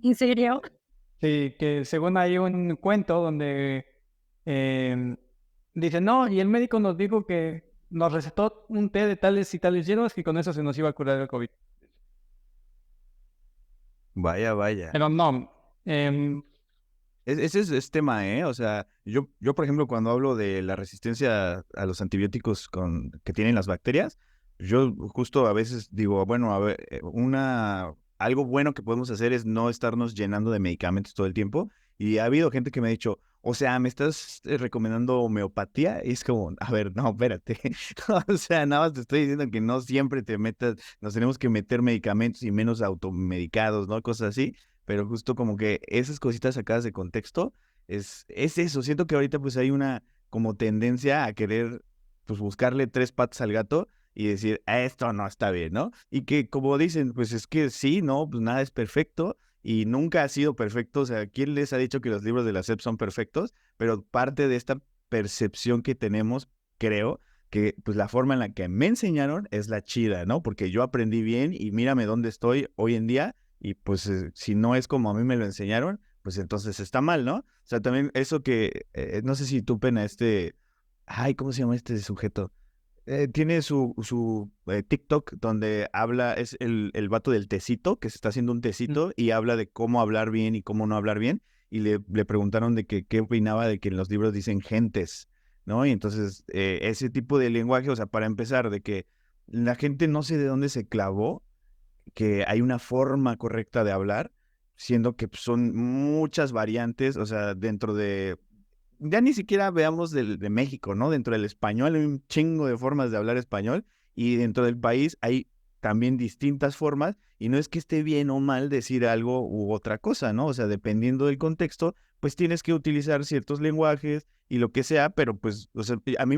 ¿En serio? Sí, que según hay un cuento donde dicen, no, y el médico nos dijo que nos recetó un té de tales y tales hierbas y con eso se nos iba a curar el COVID. Vaya, vaya. Pero no, em, Ese es tema, ¿eh? O sea, yo, por ejemplo, cuando hablo de la resistencia a los antibióticos que tienen las bacterias, yo justo a veces digo, bueno, a ver, algo bueno que podemos hacer es no estarnos llenando de medicamentos todo el tiempo. Y ha habido gente que me ha dicho, o sea, ¿me estás recomendando homeopatía? Y es como, a ver, no, espérate. O sea, nada más te estoy diciendo que no siempre nos tenemos que meter medicamentos y menos automedicados, ¿no? Cosas así. Pero justo como que esas cositas sacadas de contexto es eso. Siento que ahorita pues hay una como tendencia a querer pues buscarle tres patas al gato y decir, esto no está bien, ¿no? Y que como dicen, pues es que sí, no, pues nada es perfecto y nunca ha sido perfecto. O sea, ¿quién les ha dicho que los libros de la SEP son perfectos? Pero parte de esta percepción que tenemos, creo, que pues la forma en la que me enseñaron es la chida, ¿no? Porque yo aprendí bien y mírame dónde estoy hoy en día y pues si no es como a mí me lo enseñaron, pues entonces está mal, ¿no? O sea, también eso que, no sé si tú, Pena, ay, ¿cómo se llama este sujeto? Tiene su TikTok donde habla, es el vato del tecito, que se está haciendo un tecito y habla de cómo hablar bien y cómo no hablar bien, y le preguntaron de que qué opinaba de que en los libros dicen gentes, ¿no? Y entonces ese tipo de lenguaje, o sea, para empezar, de que la gente no sé de dónde se clavó que hay una forma correcta de hablar, siendo que pues, son muchas variantes, o sea, dentro de, ya ni siquiera veamos de México, ¿no? Dentro del español hay un chingo de formas de hablar español y dentro del país hay también distintas formas y no es que esté bien o mal decir algo u otra cosa, ¿no? O sea, dependiendo del contexto, pues tienes que utilizar ciertos lenguajes y lo que sea, pero pues, o sea, a mí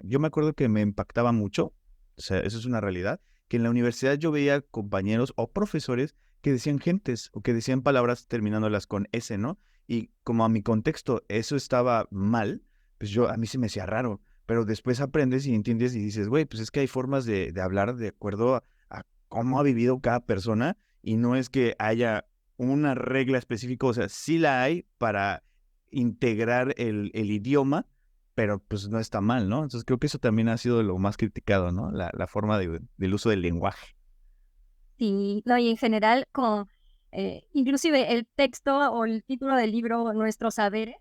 yo me acuerdo que me impactaba mucho, o sea, eso es una realidad, que en la universidad yo veía compañeros o profesores que decían gentes o que decían palabras terminándolas con S, ¿no? Y como a mi contexto eso estaba mal, pues a mí se me hacía raro, pero después aprendes y entiendes y dices, güey, pues es que hay formas de hablar de acuerdo a cómo ha vivido cada persona y no es que haya una regla específica, o sea, sí la hay para integrar el idioma, pero pues no está mal, ¿no? Entonces creo que eso también ha sido lo más criticado, ¿no? La forma del uso del lenguaje. Sí, no, y en general, como inclusive el texto o el título del libro, Nuestros Saberes,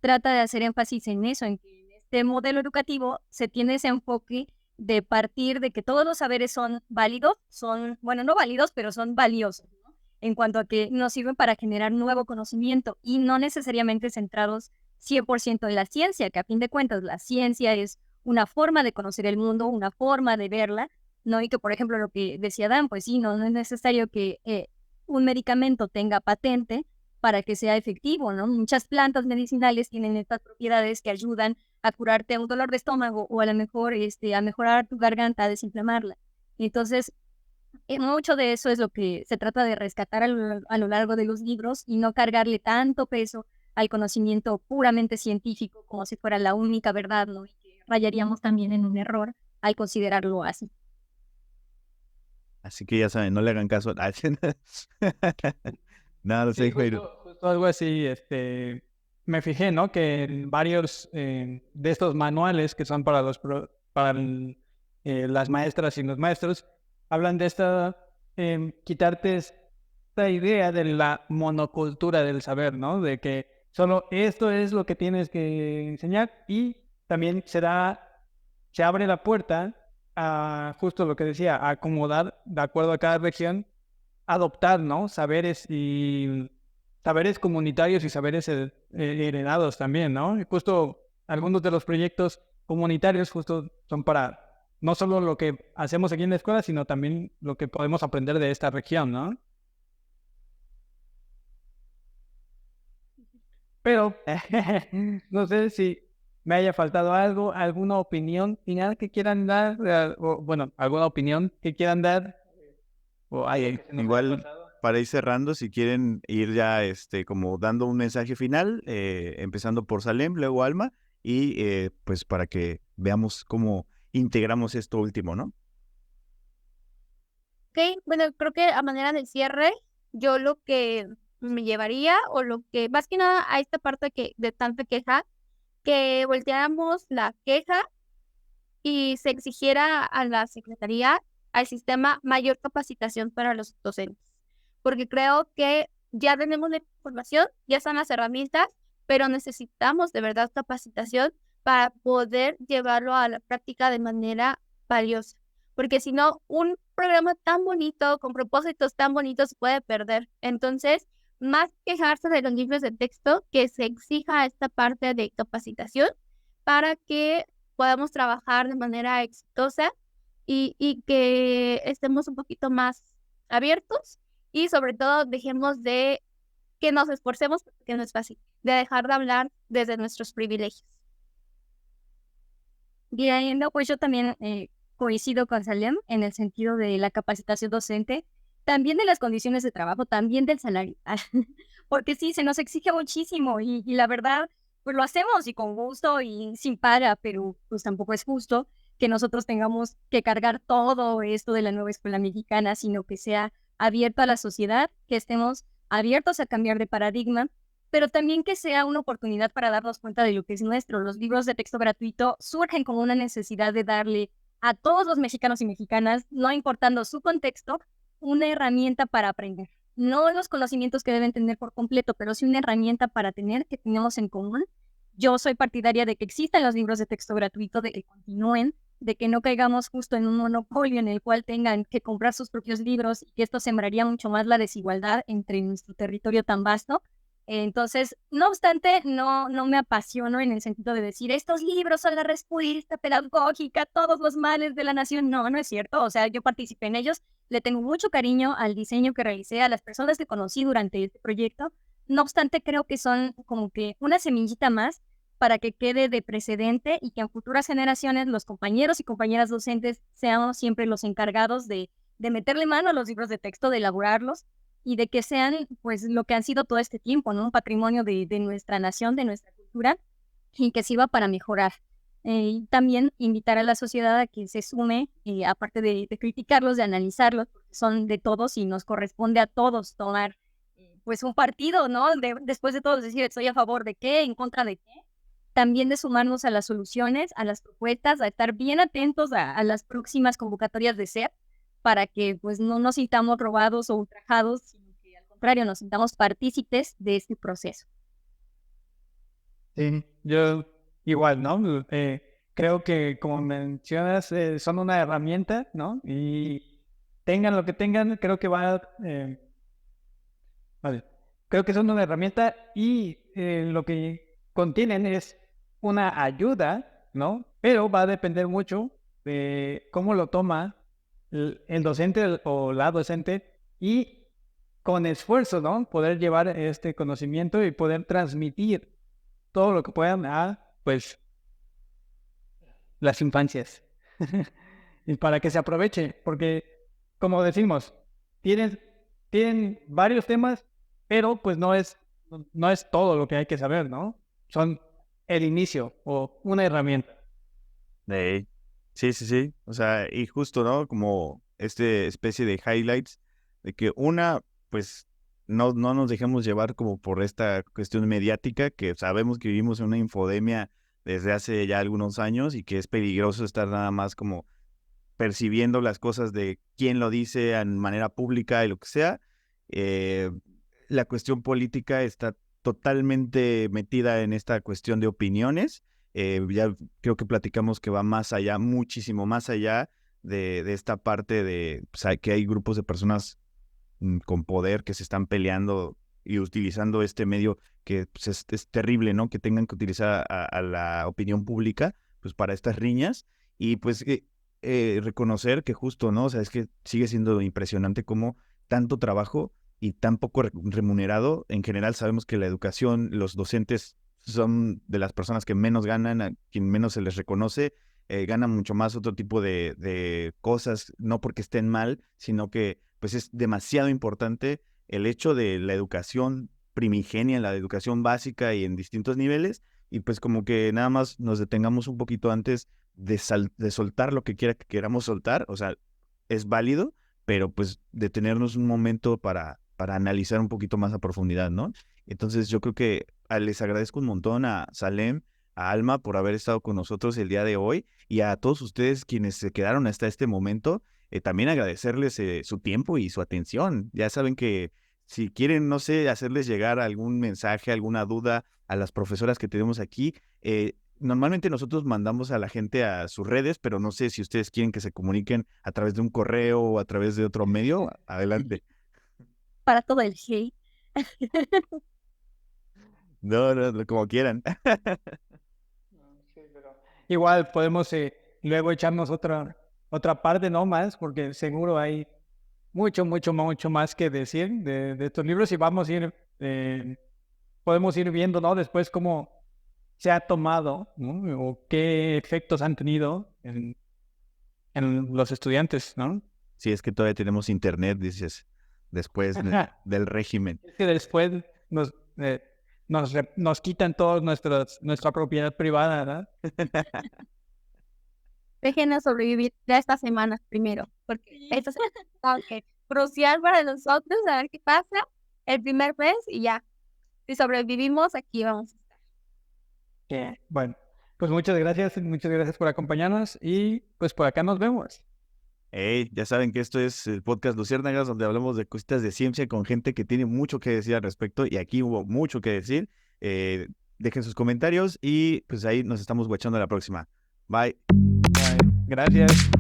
trata de hacer énfasis en eso, en que en este modelo educativo se tiene ese enfoque de partir de que todos los saberes son válidos, son, bueno, no válidos, pero son valiosos, ¿no? En cuanto a que nos sirven para generar nuevo conocimiento y no necesariamente centrados 100% en la ciencia, que a fin de cuentas la ciencia es una forma de conocer el mundo, una forma de verla, ¿no? Y que, por ejemplo, lo que decía Dan, pues sí, no es necesario que un medicamento tenga patente para que sea efectivo, ¿no? Muchas plantas medicinales tienen estas propiedades que ayudan a curarte un dolor de estómago o a lo mejor a mejorar tu garganta, a desinflamarla. Entonces, mucho de eso es lo que se trata de rescatar a lo largo de los libros y no cargarle tanto peso al conocimiento puramente científico como si fuera la única verdad, ¿no? Y que rayaríamos también en un error al considerarlo así. Así que ya saben, no le hagan caso. No, no sé, sí, Jairo. justo algo así, me fijé, ¿no? Que en varios de estos manuales que son para las maestras y los maestros, hablan de quitarte esta idea de la monocultura del saber, ¿no? De que solo esto es lo que tienes que enseñar y también se abre la puerta a justo lo que decía, a acomodar de acuerdo a cada región, adoptar, ¿no? Saberes comunitarios y saberes heredados también, ¿no? Y justo algunos de los proyectos comunitarios justo son para no solo lo que hacemos aquí en la escuela, sino también lo que podemos aprender de esta región, ¿no? Pero no sé si me haya faltado algo, alguna opinión final que quieran dar, o bueno, alguna opinión que quieran dar, o algo que se nos haya Igual, pasado. para ir cerrando, si quieren ir ya como dando un mensaje final, empezando por Salem, luego Alma, y pues para que veamos cómo integramos esto último, ¿no? Ok, bueno, creo que a manera de cierre, yo lo que me llevaría, o lo que, más que nada a esta parte de tanta queja, que volteáramos la queja y se exigiera a la Secretaría, al sistema, mayor capacitación para los docentes. Porque creo que ya tenemos la información, ya están las herramientas, pero necesitamos de verdad capacitación para poder llevarlo a la práctica de manera valiosa. Porque si no, un programa tan bonito, con propósitos tan bonitos, se puede perder. Entonces, más quejarse de los libros de texto, que se exija esta parte de capacitación para que podamos trabajar de manera exitosa y que estemos un poquito más abiertos, y sobre todo dejemos de que nos esforcemos, porque no es fácil, de dejar de hablar desde nuestros privilegios. Bien, no, pues yo también coincido con Salem en el sentido de la capacitación docente, también de las condiciones de trabajo, también del salario, porque sí, se nos exige muchísimo y la verdad, pues lo hacemos y con gusto y sin paga, pero pues tampoco es justo que nosotros tengamos que cargar todo esto de la nueva escuela mexicana, sino que sea abierto a la sociedad, que estemos abiertos a cambiar de paradigma, pero también que sea una oportunidad para darnos cuenta de lo que es nuestro. Los libros de texto gratuito surgen como una necesidad de darle a todos los mexicanos y mexicanas, no importando su contexto, una herramienta para aprender. No los conocimientos que deben tener por completo, pero sí una herramienta para tener, que tenemos en común. Yo soy partidaria de que existan los libros de texto gratuito, de que continúen, de que no caigamos justo en un monopolio en el cual tengan que comprar sus propios libros y que esto sembraría mucho más la desigualdad entre nuestro territorio tan vasto. Entonces, no obstante, no me apasiono en el sentido de decir, estos libros son la respuesta pedagógica a todos los males de la nación. No, no es cierto. O sea, yo participé en ellos, le tengo mucho cariño al diseño que realicé, a las personas que conocí durante este proyecto. No obstante, creo que son como que una semillita más para que quede de precedente y que en futuras generaciones los compañeros y compañeras docentes seamos siempre los encargados de meterle mano a los libros de texto, de elaborarlos, y de que sean pues lo que han sido todo este tiempo, ¿no? Un patrimonio de nuestra nación, de nuestra cultura, y que sirva para mejorar. Y también invitar a la sociedad a que se sume, aparte de criticarlos, de analizarlos, porque son de todos y nos corresponde a todos tomar pues un partido, ¿no? Después de todo, decir, estoy a favor de qué, en contra de qué. También de sumarnos a las soluciones, a las propuestas, a estar bien atentos a las próximas convocatorias de SEP, para que pues no nos sintamos robados o ultrajados, sino que al contrario nos sintamos partícipes de este proceso. Sí, yo igual, ¿no? Creo que como mencionas, son una herramienta, ¿no? Y tengan lo que tengan, creo que vale, creo que son una herramienta y lo que contienen es una ayuda, ¿no? Pero va a depender mucho de cómo lo toma el docente o la docente y con esfuerzo, ¿no? Poder llevar este conocimiento y poder transmitir todo lo que puedan a, pues, las infancias. Y para que se aproveche, porque, como decimos, tienen varios temas, pero pues no es todo lo que hay que saber, ¿no? Son el inicio o una herramienta. Sí, sí, sí, sí. O sea, y justo, ¿no? Como especie de highlights de que pues, no nos dejemos llevar como por esta cuestión mediática, que sabemos que vivimos en una infodemia desde hace ya algunos años y que es peligroso estar nada más como percibiendo las cosas de quién lo dice en manera pública y lo que sea. Eh, la cuestión política está totalmente metida en esta cuestión de opiniones Ya creo que platicamos que va más allá, muchísimo más allá de esta parte de que hay grupos de personas con poder que se están peleando y utilizando este medio que pues, es terrible, ¿no? Que tengan que utilizar a la opinión pública pues para estas riñas y pues reconocer que justo, ¿no? O sea, es que sigue siendo impresionante cómo tanto trabajo y tan poco remunerado. En general sabemos que la educación, los docentes son de las personas que menos ganan, a quien menos se les reconoce, ganan mucho más otro tipo de cosas, no porque estén mal, sino que pues es demasiado importante el hecho de la educación primigenia, la educación básica y en distintos niveles, y pues como que nada más nos detengamos un poquito antes de soltar lo que quiera que queramos soltar, o sea, es válido, pero pues detenernos un momento para analizar un poquito más a profundidad, ¿no? Entonces yo creo que les agradezco un montón a Salem, a Alma por haber estado con nosotros el día de hoy y a todos ustedes quienes se quedaron hasta este momento, también agradecerles su tiempo y su atención. Ya saben que si quieren, no sé, hacerles llegar algún mensaje, alguna duda a las profesoras que tenemos aquí, normalmente nosotros mandamos a la gente a sus redes, pero no sé si ustedes quieren que se comuniquen a través de un correo o a través de otro medio. Adelante. Para todo el hate. No, como quieran. Sí, pero igual podemos luego echarnos otra parte, ¿no? Más, porque seguro hay mucho más que decir de estos libros y vamos a ir, podemos ir viendo, ¿no? Después cómo se ha tomado, ¿no? O qué efectos han tenido en los estudiantes, ¿no? Si es que todavía tenemos internet, dices, después del régimen. Es que después nos quitan todos nuestra propiedad privada, ¿verdad? Déjenos sobrevivir ya estas semanas primero, porque esto es crucial para nosotros, a ver qué pasa el primer mes y ya. Si sobrevivimos, aquí vamos a estar. Bueno, pues muchas gracias por acompañarnos y pues por acá nos vemos. Hey, ya saben que esto es el podcast Luciérnagas, donde hablamos de cositas de ciencia con gente que tiene mucho que decir al respecto, y aquí hubo mucho que decir. Dejen sus comentarios y pues ahí nos estamos guachando la próxima. Bye. Gracias.